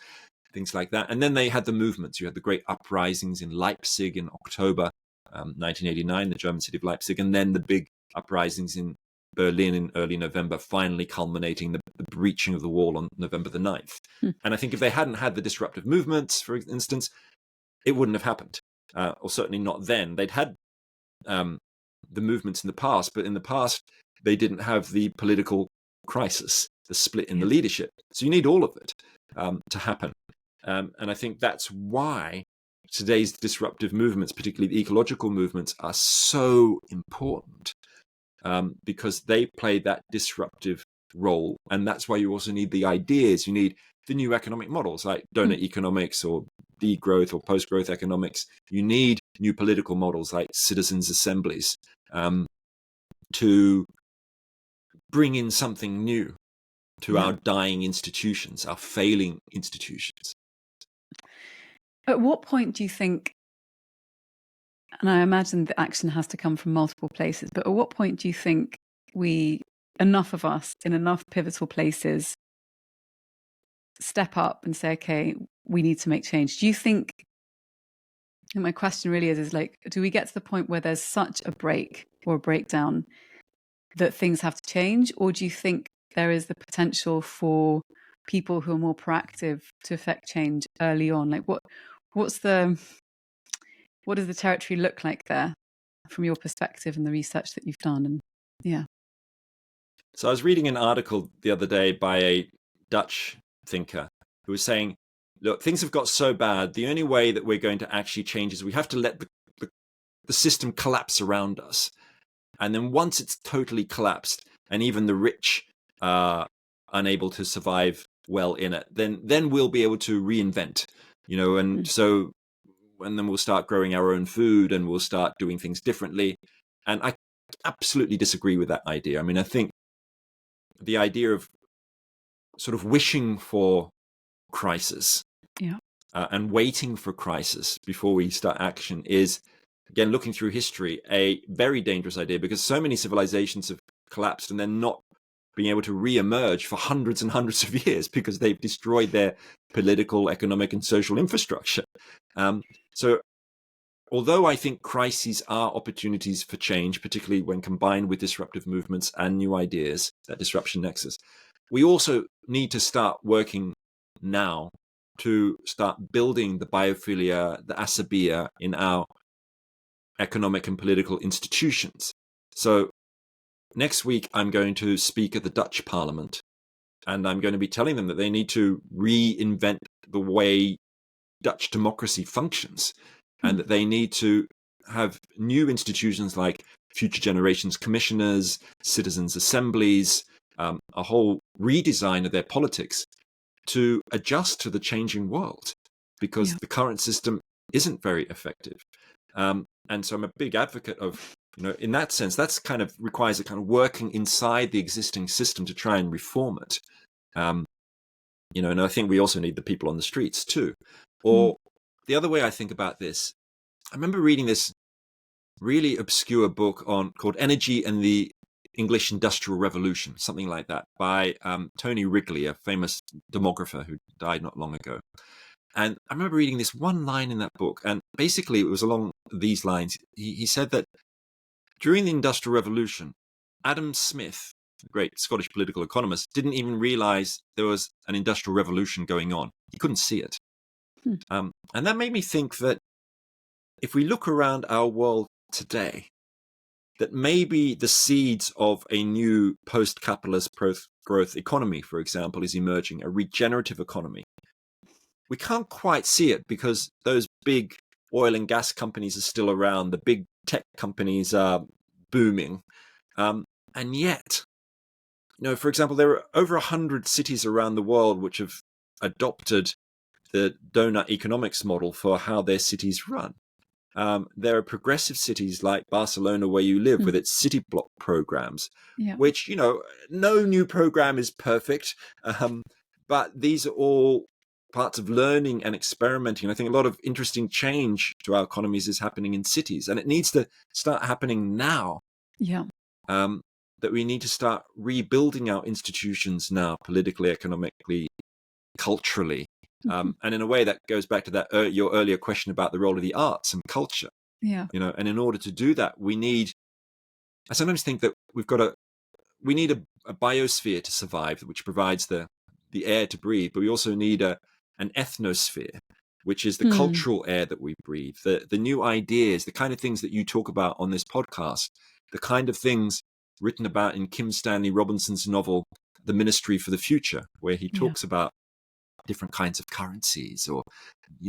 things like that. And then they had the movements. You had the great uprisings in Leipzig in October 1989, the German city of Leipzig, and then the big uprisings in Berlin in early November, finally culminating the breaching of the wall on November the 9th. And I think if they hadn't had the disruptive movements, for instance, it wouldn't have happened, or certainly not then. They'd had the movements in the past, but in the past, they didn't have the political crisis, the split in the leadership. So you need all of it to happen. And I think that's why today's disruptive movements, particularly the ecological movements, are so important, because they play that disruptive role. And that's why you also need the ideas. You need the new economic models like donut economics or degrowth or post-growth economics. You need new political models like citizens' assemblies to bring in something new to our dying institutions, our failing institutions. At what point do you think, and I imagine the action has to come from multiple places, but at what point do you think enough of us in enough pivotal places step up and say, okay, we need to make change? Do you think, and my question really is like, do we get to the point where there's such a break or a breakdown that things have to change? Or do you think there is the potential for people who are more proactive to affect change early on? Like what does the territory look like there from your perspective and the research that you've done? And so I was reading an article the other day by a Dutch thinker who was saying, look, things have got so bad, the only way that we're going to actually change is we have to let the system collapse around us. And then once it's totally collapsed and even the rich are unable to survive well in it, then we'll be able to reinvent, and so, and then we'll start growing our own food and we'll start doing things differently. And I absolutely disagree with that idea. I mean, I think the idea of sort of wishing for crisis and waiting for crisis before we start action is, again, looking through history, a very dangerous idea, because so many civilizations have collapsed and then not being able to re-emerge for hundreds and hundreds of years because they've destroyed their political, economic, and social infrastructure. So although I think crises are opportunities for change, particularly when combined with disruptive movements and new ideas, that disruption nexus, we also need to start working now to start building the biophilia, the Asabiya in our economic and political institutions. So next week, I'm going to speak at the Dutch Parliament, and I'm going to be telling them that they need to reinvent the way Dutch democracy functions, and that they need to have new institutions like future generations commissioners, citizens' assemblies, a whole redesign of their politics to adjust to the changing world, because the current system isn't very effective. And so I'm a big advocate of, in that sense, that's kind of requires a kind of working inside the existing system to try and reform it. And I think we also need the people on the streets too. Or the other way I think about this, I remember reading this really obscure book called Energy and the English Industrial Revolution, something like that, by Tony Wrigley, a famous demographer who died not long ago. And I remember reading this one line in that book, and basically it was along these lines. He said that during the Industrial Revolution, Adam Smith, a great Scottish political economist, didn't even realize there was an industrial revolution going on. He couldn't see it. And that made me think that if we look around our world today, that maybe the seeds of a new post-capitalist growth economy, for example, is emerging, a regenerative economy. We can't quite see it because those big oil and gas companies are still around. The big tech companies are booming. And yet, for example, there are over 100 cities around the world which have adopted the donut economics model for how their cities run. There are progressive cities like Barcelona, where you live, with its city block programs, which, no new program is perfect. But these are all parts of learning and experimenting. And I think a lot of interesting change to our economies is happening in cities, and it needs to start happening now. Yeah. That we need to start rebuilding our institutions now, politically, economically, culturally. And in a way that goes back to that your earlier question about the role of the arts and culture. Yeah. And in order to do that, I sometimes think that we need a biosphere to survive, which provides the air to breathe, but we also need an ethnosphere, which is the cultural air that we breathe, the new ideas, the kind of things that you talk about on this podcast, the kind of things written about in Kim Stanley Robinson's novel, The Ministry for the Future, where he talks about different kinds of currencies or,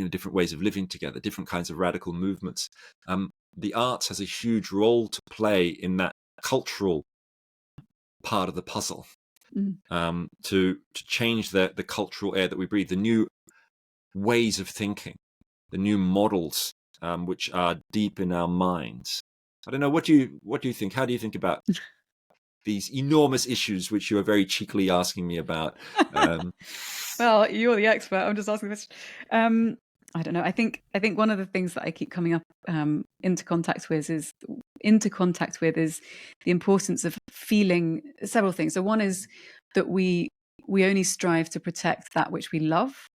different ways of living together, different kinds of radical movements. The arts has a huge role to play in that cultural part of the puzzle, to change the cultural air that we breathe, the new ways of thinking, the new models, which are deep in our minds. I don't know. What do you think? How do you think about these enormous issues, which you are very cheekily asking me about? Well, you're the expert. I'm just asking this. I don't know. I think one of the things that I keep coming up into contact with is the importance of feeling several things. So one is that we only strive to protect that which we love.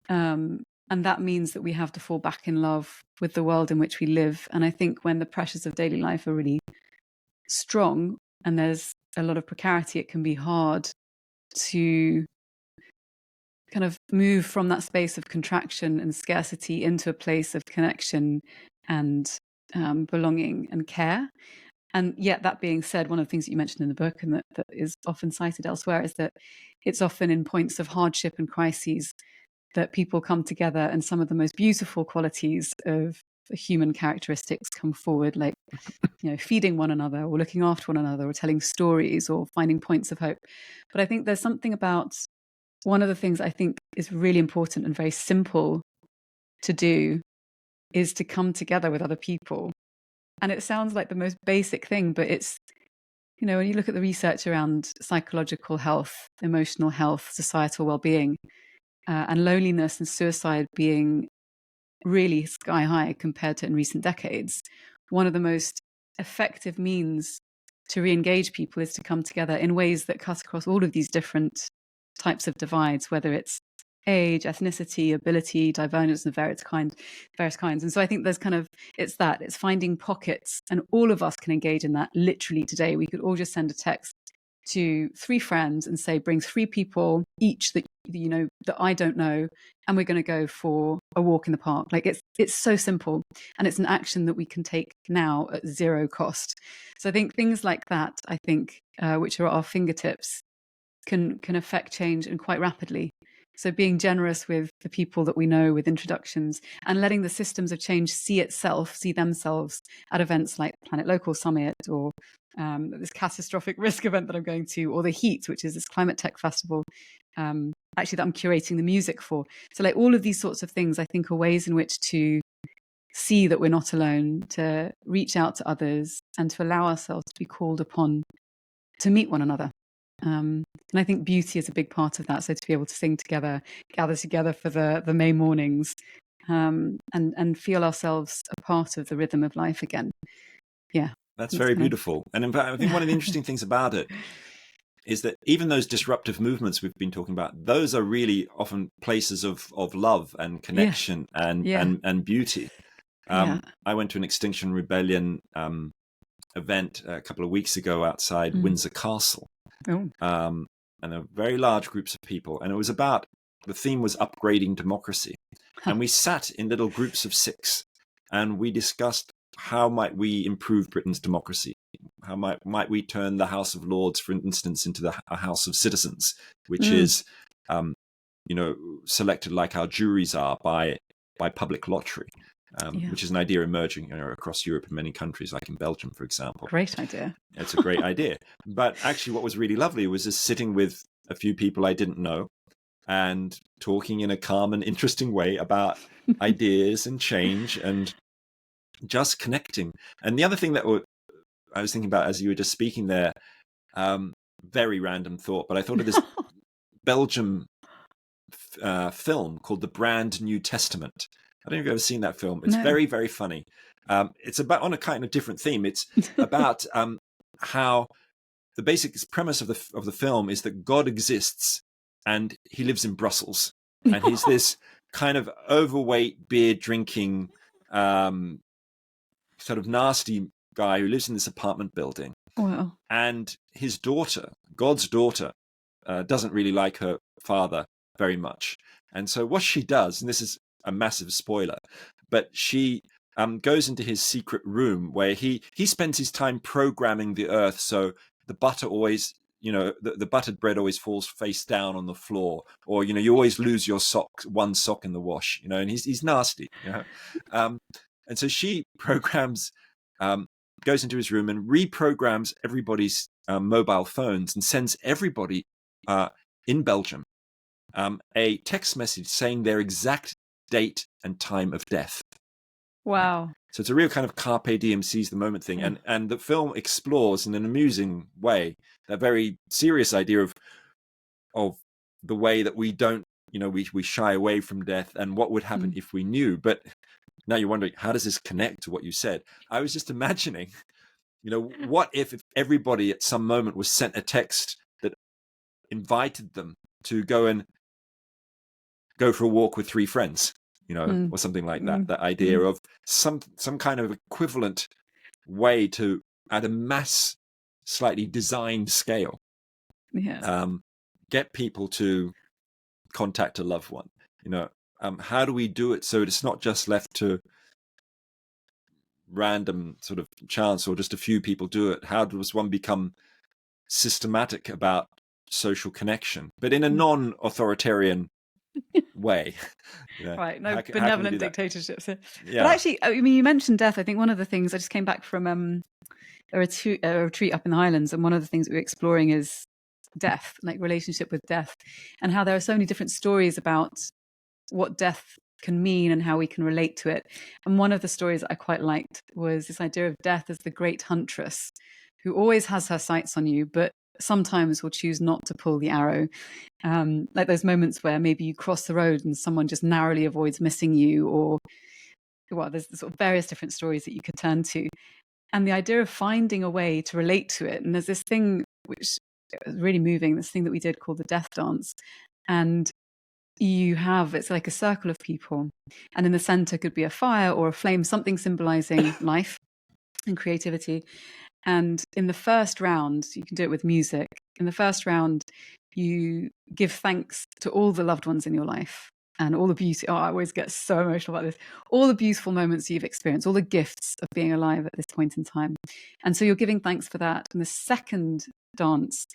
And that means that we have to fall back in love with the world in which we live. And I think when the pressures of daily life are really strong and there's a lot of precarity, it can be hard to kind of move from that space of contraction and scarcity into a place of connection and belonging and care. And yet, that being said, one of the things that you mentioned in the book and that is often cited elsewhere is that it's often in points of hardship and crises that people come together and some of the most beautiful qualities of human characteristics come forward, like feeding one another or looking after one another or telling stories or finding points of hope. But I think there's something about one of the things I think is really important and very simple to do is to come together with other people. And it sounds like the most basic thing, but it's, when you look at the research around psychological health, emotional health, societal well-being, and loneliness and suicide being really sky high compared to in recent decades, one of the most effective means to re-engage people is to come together in ways that cut across all of these different types of divides, whether it's age, ethnicity, ability, divergence of various kinds. And so I think there's it's finding pockets, and all of us can engage in that. Literally today, we could all just send a text to 3 friends and say, bring 3 people each that that I don't know, and we're going to go for a walk in the park. Like it's so simple, and it's an action that we can take now at 0 cost. So I think things like that, which are at our fingertips, can affect change and quite rapidly. So being generous with the people that we know, with introductions, and letting the systems of change see themselves at events like Planet Local Summit or this catastrophic risk event that I'm going to, or the Heat, which is this climate tech festival, actually that I'm curating the music for. So like all of these sorts of things, I think, are ways in which to see that we're not alone, to reach out to others, and to allow ourselves to be called upon to meet one another. And I think beauty is a big part of that. So to be able to sing together, gather together for the May mornings, and feel ourselves a part of the rhythm of life again. Yeah. That's very beautiful. And in fact, I think one of the interesting things about it is that even those disruptive movements we've been talking about, those are really often places of love and connection and beauty. I went to an Extinction Rebellion event a couple of weeks ago outside Windsor Castle, and there were very large groups of people, and it was about, the theme was upgrading democracy, and we sat in little groups of 6, and we discussed how might we improve Britain's democracy. How might we turn the House of Lords, for instance, into a House of Citizens, which is, selected like our juries are by public lottery, which is an idea emerging across Europe in many countries, like in Belgium, for example. Great idea. It's a great idea. But actually, what was really lovely was just sitting with a few people I didn't know and talking in a calm and interesting way about ideas and change and just connecting. And the other thing that I was thinking about as you were just speaking there, very random thought, but I thought of this Belgium film called The Brand New Testament. I don't know if you've ever seen that film. It's very, very funny. It's about, on a kind of different theme. It's about how the basic premise of the film is that God exists and he lives in Brussels, and he's this kind of overweight, beer drinking, sort of nasty guy who lives in this apartment building. Wow. And his daughter, God's daughter, doesn't really like her father very much. And so what she does, and this is a massive spoiler, but she goes into his secret room where he spends his time programming the earth so the butter always, the buttered bread always falls face down on the floor, or you always lose your one sock in the wash, and he's nasty. And so she programs, goes into his room and reprograms everybody's mobile phones and sends everybody in Belgium a text message saying their exact date and time of death. Wow. So it's a real kind of carpe diem, seize the moment thing. And the film explores in an amusing way that very serious idea of the way that we don't, we shy away from death and what would happen if we knew. But now you're wondering, how does this connect to what you said? I was just imagining, what if everybody at some moment was sent a text that invited them to go for a walk with 3 friends, or something like that. That idea of some kind of equivalent way to, at a mass, slightly designed scale, get people to contact a loved one. How do we do it so it's not just left to random sort of chance or just a few people do it? How does one become systematic about social connection, but in a non-authoritarian way? Right, no benevolent dictatorships. But Yeah. actually, I mean, you mentioned death. I think one of the things, I just came back from a retreat up in the Highlands, and one of the things we were exploring is death, like relationship with death, and how there are so many different stories about what death can mean and how we can relate to it. And one of the stories that I quite liked was this idea of death as the great huntress who always has her sights on you, but sometimes will choose not to pull the arrow. Like those moments where maybe you cross the road and someone just narrowly avoids missing you, or there's sort of various different stories that you could turn to. And the idea of finding a way to relate to it. And there's this thing which was really moving, this thing that we did called the death dance. And it's like a circle of people. And in the center could be a fire or a flame, something symbolizing life and creativity. And in the first round, you can do it with music. In the first round, you give thanks to all the loved ones in your life and all the beauty. Oh, I always get so emotional about this. All the beautiful moments you've experienced, all the gifts of being alive at this point in time. And so you're giving thanks for that. And the second dance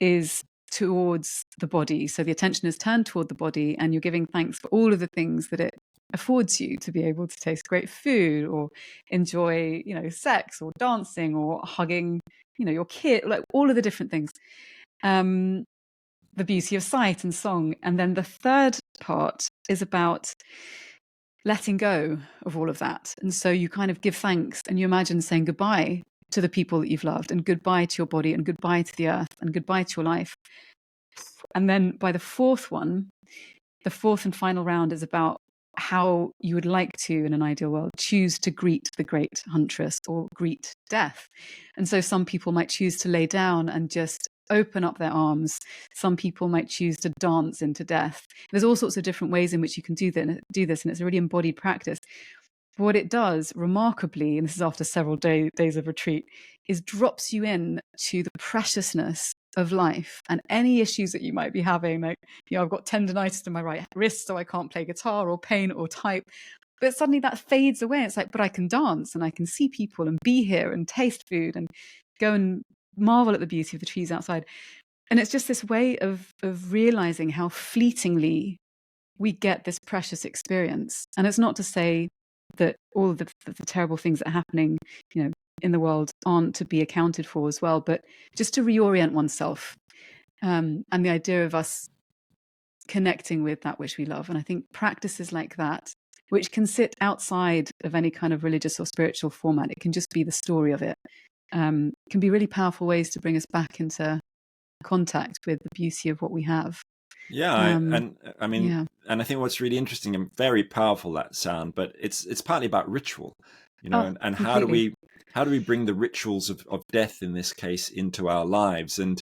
is towards the body. So the attention is turned toward the body, and you're giving thanks for all of the things that it affords you to be able to taste great food or enjoy, sex or dancing or hugging, your kid, like all of the different things. The beauty of sight and song. And then the third part is about letting go of all of that. And so you kind of give thanks and you imagine saying goodbye to the people that you've loved, and goodbye to your body, and goodbye to the earth, and goodbye to your life. And then by the fourth one, the fourth and final round is about how you would like to, in an ideal world, choose to greet the great huntress or greet death. And so some people might choose to lay down and just open up their arms. Some people might choose to dance into death. There's all sorts of different ways in which you can do this, and it's a really embodied practice. But what it does remarkably, and this is after several days of retreat, is drops you in to the preciousness of life and any issues that you might be having. Like, I've got tendonitis in my right wrist, so I can't play guitar, or pain or type. But suddenly that fades away. It's like, but I can dance and I can see people and be here and taste food and go and marvel at the beauty of the trees outside. And it's just this way of realizing how fleetingly we get this precious experience. And it's not to say that all of the terrible things that are happening, in the world aren't to be accounted for as well, but just to reorient oneself, and the idea of us connecting with that which we love. And I think practices like that, which can sit outside of any kind of religious or spiritual format, it can just be the story of it, can be really powerful ways to bring us back into contact with the beauty of what we have. And I think what's really interesting and very powerful, that sound, but it's partly about ritual, and how do we bring the rituals of death in this case into our lives? And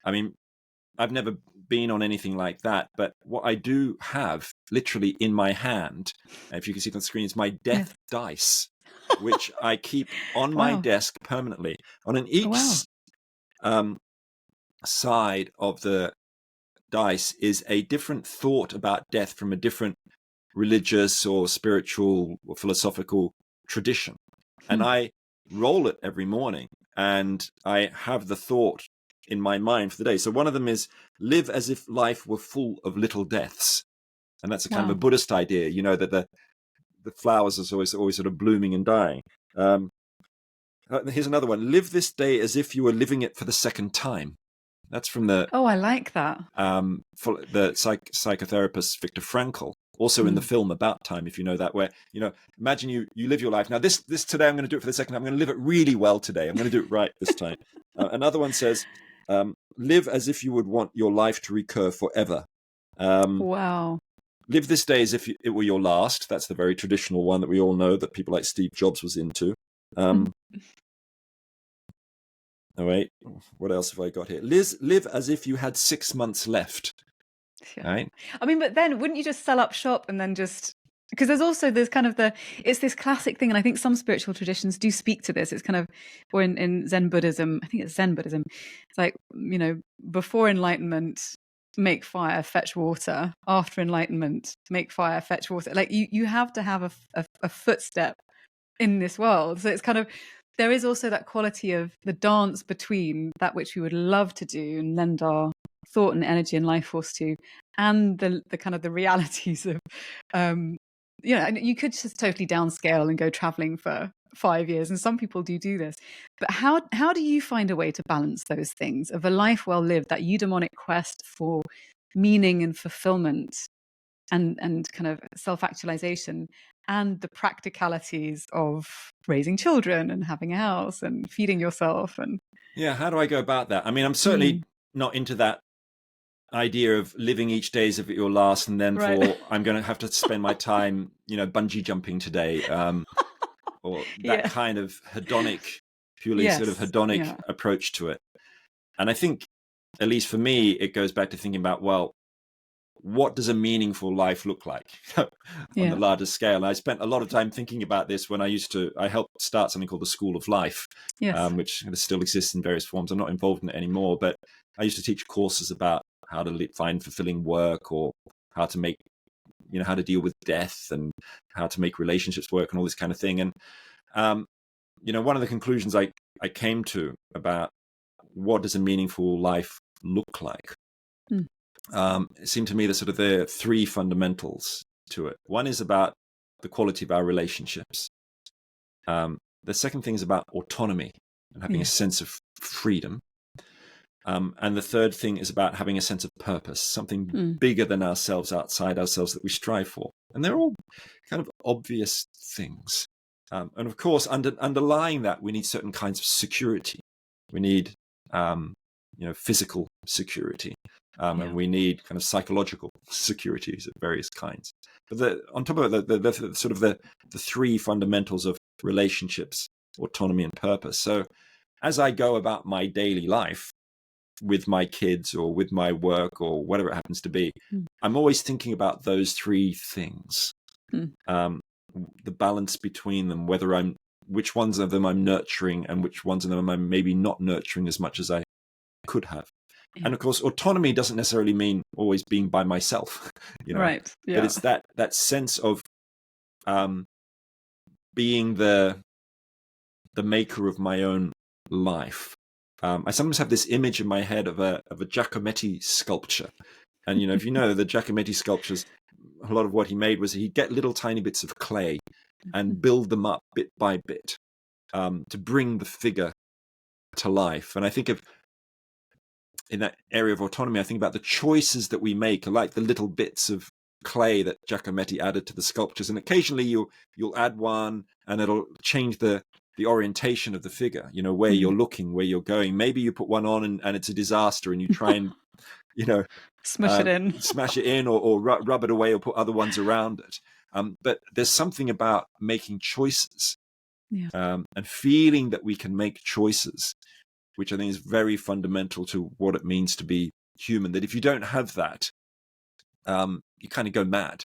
I mean, I've never been on anything like that, but what I do have literally in my hand, if you can see it on the screen, is my death dice, which I keep on my desk permanently. On each side of the dice is a different thought about death from a different religious or spiritual or philosophical tradition. And I roll it every morning, and I have the thought in my mind for the day. So one of them is, live as if life were full of little deaths. And that's a kind of a Buddhist idea, that the flowers are always sort of blooming and dying. Here's another one. Live this day as if you were living it for the second time. That's from the I like that. The psychotherapist Viktor Frankl, also in the film About Time, if you know that, where imagine you live your life. Now this today I'm going to do it for the second time. I'm going to live it really well today. I'm going to do it right this time. Another one says, live as if you would want your life to recur forever. Live this day as if it were your last. That's the very traditional one that we all know that people like Steve Jobs was into. Oh, wait, what else have I got here? Live as if you had 6 months left. Right? I mean, but then wouldn't you just sell up shop and then just... Because there's kind of it's this classic thing, and I think some spiritual traditions do speak to this. It's kind of, or in Zen Buddhism, I think it's Zen Buddhism, it's like, before enlightenment, make fire, fetch water. After enlightenment, make fire, fetch water. Like you have to have a footstep in this world. So it's kind of... There is also that quality of the dance between that which we would love to do and lend our thought and energy and life force to, and the kind of the realities of, and you could just totally downscale and go traveling for 5 years. And some people do this. But how do you find a way to balance those things of a life well lived, that eudaimonic quest for meaning and fulfillment and kind of self-actualization, and the practicalities of raising children and having a house and feeding yourself? And how do I go about that? I mean, I'm certainly not into that idea of living each day as if it's your last, and then I'm going to have to spend my time, bungee jumping today, or that kind of hedonic, purely sort of hedonic approach to it. And I think, at least for me, it goes back to thinking about, well, what does a meaningful life look like on the larger scale? And I spent a lot of time thinking about this when I helped start something called the School of Life, which still exists in various forms. I'm not involved in it anymore, but I used to teach courses about how to find fulfilling work, or how to make, how to deal with death, and how to make relationships work, and all this kind of thing. And, one of the conclusions I came to about what does a meaningful life look like, it seemed to me that sort of there are three fundamentals to it. One is about the quality of our relationships. The second thing is about autonomy and having a sense of freedom. And the third thing is about having a sense of purpose, something bigger than ourselves, outside ourselves, that we strive for. And they're all kind of obvious things. And of course, underlying that, we need certain kinds of security. We need, physical security. And we need kind of psychological securities of various kinds. But on top of it, the sort of the three fundamentals of relationships, autonomy, and purpose. So as I go about my daily life, with my kids or with my work or whatever it happens to be, I'm always thinking about those three things. The balance between them, which ones of them I'm nurturing and which ones of them I'm maybe not nurturing as much as I could have. Yeah. And of course, autonomy doesn't necessarily mean always being by myself, Right. Yeah. But it's that sense of being the maker of my own life. I sometimes have this image in my head of a Giacometti sculpture. And, if you know the Giacometti sculptures, a lot of what he made was he'd get little tiny bits of clay and build them up bit by bit to bring the figure to life. And I think in that area of autonomy, I think about the choices that we make are like the little bits of clay that Giacometti added to the sculptures. And occasionally you'll add one and it'll change the orientation of the figure, where you're looking, where you're going. Maybe you put one on and it's a disaster and you try and, smash it in or rub it away or put other ones around it. But there's something about making choices and feeling that we can make choices, which I think is very fundamental to what it means to be human, that if you don't have that, you kind of go mad,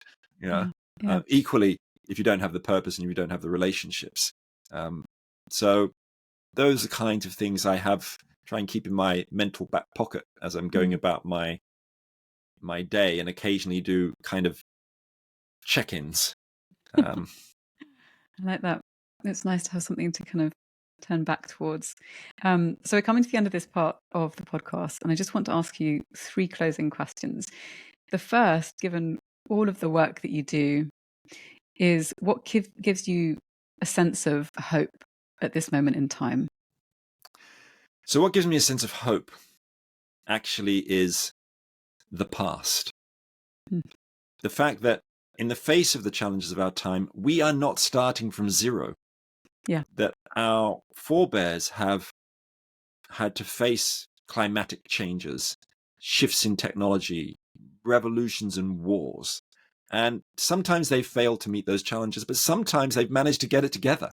equally, if you don't have the purpose and if you don't have the relationships. So those are kinds of things I try and keep in my mental back pocket as I'm going about my day, and occasionally do kind of check-ins. I like that. It's nice to have something to kind of turn back towards. So we're coming to the end of this part of the podcast, and I just want to ask you 3 closing questions. The first, given all of the work that you do, is what gives you a sense of hope at this moment in time? So what gives me a sense of hope actually is the past. The fact that in the face of the challenges of our time, we are not starting from zero. Yeah. That our forebears have had to face climatic changes, shifts in technology, revolutions and wars. And sometimes they fail to meet those challenges, but sometimes they've managed to get it together.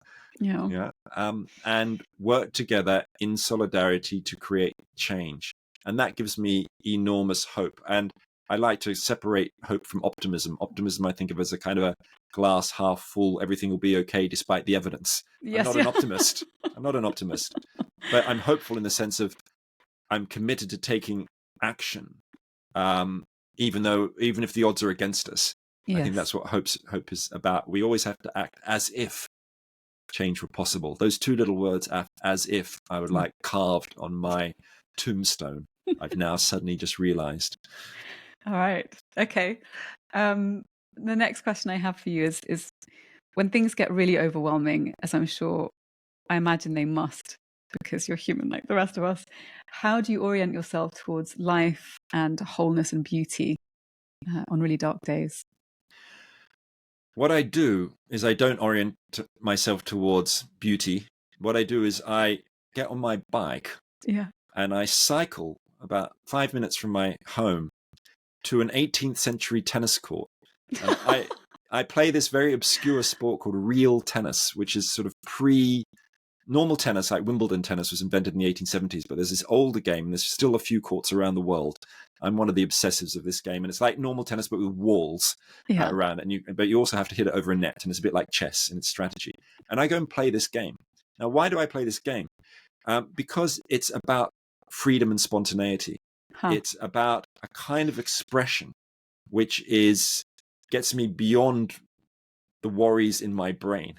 And work together in solidarity to create change. And that gives me enormous hope. And I like to separate hope from optimism. Optimism I think of as a kind of a glass half full, everything will be okay despite the evidence. Yes, I'm not an optimist. I'm not an optimist. But I'm hopeful in the sense of I'm committed to taking action, even if the odds are against us. Yes. I think that's what hope is about. We always have to act as if change were possible. Those 2 little words, as if, I would like carved on my tombstone. I've now suddenly just realized. All right. Okay. The next question I have for you is when things get really overwhelming, as I imagine they must, because you're human like the rest of us, how do you orient yourself towards life and wholeness and beauty on really dark days? What I do is I don't orient myself towards beauty. What I do is I get on my bike and I cycle about 5 minutes from my home to an 18th century tennis court. And I play this very obscure sport called real tennis, which is sort of normal tennis, like Wimbledon tennis was invented in the 1870s, but there's this older game. There's still a few courts around the world. I'm one of the obsessives of this game, and it's like normal tennis, but with walls around it. But you also have to hit it over a net, and it's a bit like chess in its strategy. And I go and play this game. Now, why do I play this game? Because it's about freedom and spontaneity. It's about a kind of expression which gets me beyond the worries in my brain.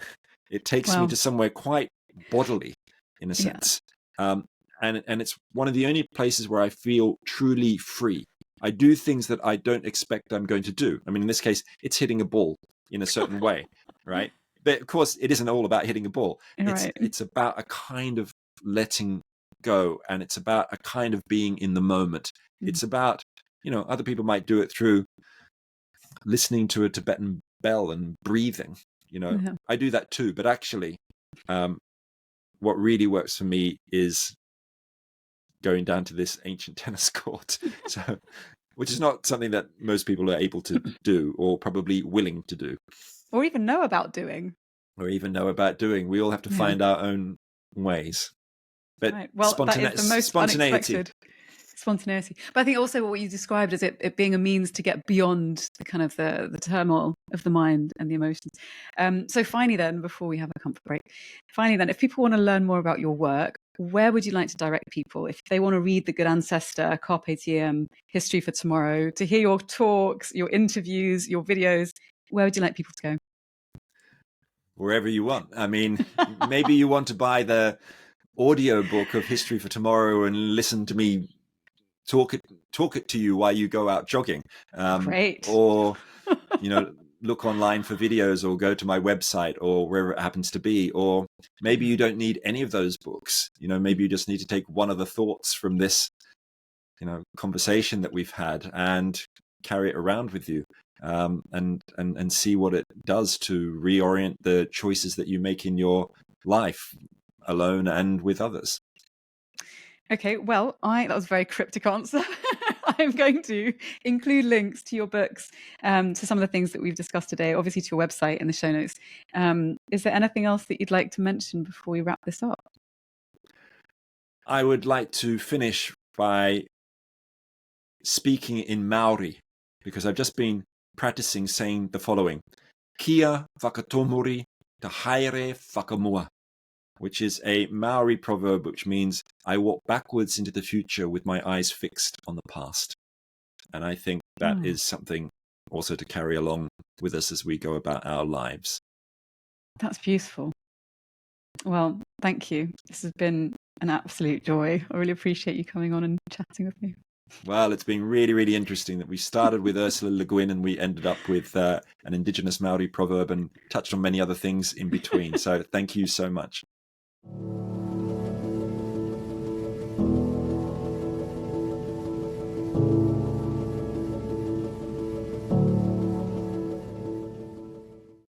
It takes me to somewhere quite bodily, in a sense. And it's one of the only places where I feel truly free. I do things that I don't expect I'm going to do. I mean, in this case, it's hitting a ball in a certain way, right? But of course, it isn't all about hitting a ball. It's about a kind of letting go, and it's about a kind of being in the moment. It's about, other people might do it through listening to a Tibetan bell and breathing. I do that too. But actually, what really works for me is going down to this ancient tennis court, which is not something that most people are able to do or probably willing to do. Or even know about doing. We all have to find our own ways. But that is the most unexpected. Spontaneity. But I think also what you described as it being a means to get beyond the kind of the turmoil of the mind and the emotions. So finally then, before we have a comfort break, if people want to learn more about your work, where would you like to direct people? If they want to read The Good Ancestor, Carpe Diem, History for Tomorrow, to hear your talks, your interviews, your videos, where would you like people to go? Wherever you want. I mean, maybe you want to buy the audio book of History for Tomorrow and listen to me talk it to you while you go out jogging. Great. Or, look online for videos, or go to my website, or wherever it happens to be. Or maybe you don't need any of those books. Maybe you just need to take one of the thoughts from this, conversation that we've had and carry it around with you, and see what it does to reorient the choices that you make in your life, alone and with others. Okay, well, that was a very cryptic answer. I'm going to include links to your books, to some of the things that we've discussed today, obviously to your website in the show notes. Is there anything else that you'd like to mention before we wrap this up? I would like to finish by speaking in Maori, because I've just been practicing saying the following: Kia whakatomori te haere whakamua, which is a Maori proverb which means I walk backwards into the future with my eyes fixed on the past. And I think that is something also to carry along with us as we go about our lives. That's beautiful. Well, thank you. This has been an absolute joy. I really appreciate you coming on and chatting with me. Well, it's been really, really interesting that we started with Ursula Le Guin and we ended up with an indigenous Maori proverb and touched on many other things in between. So thank you so much.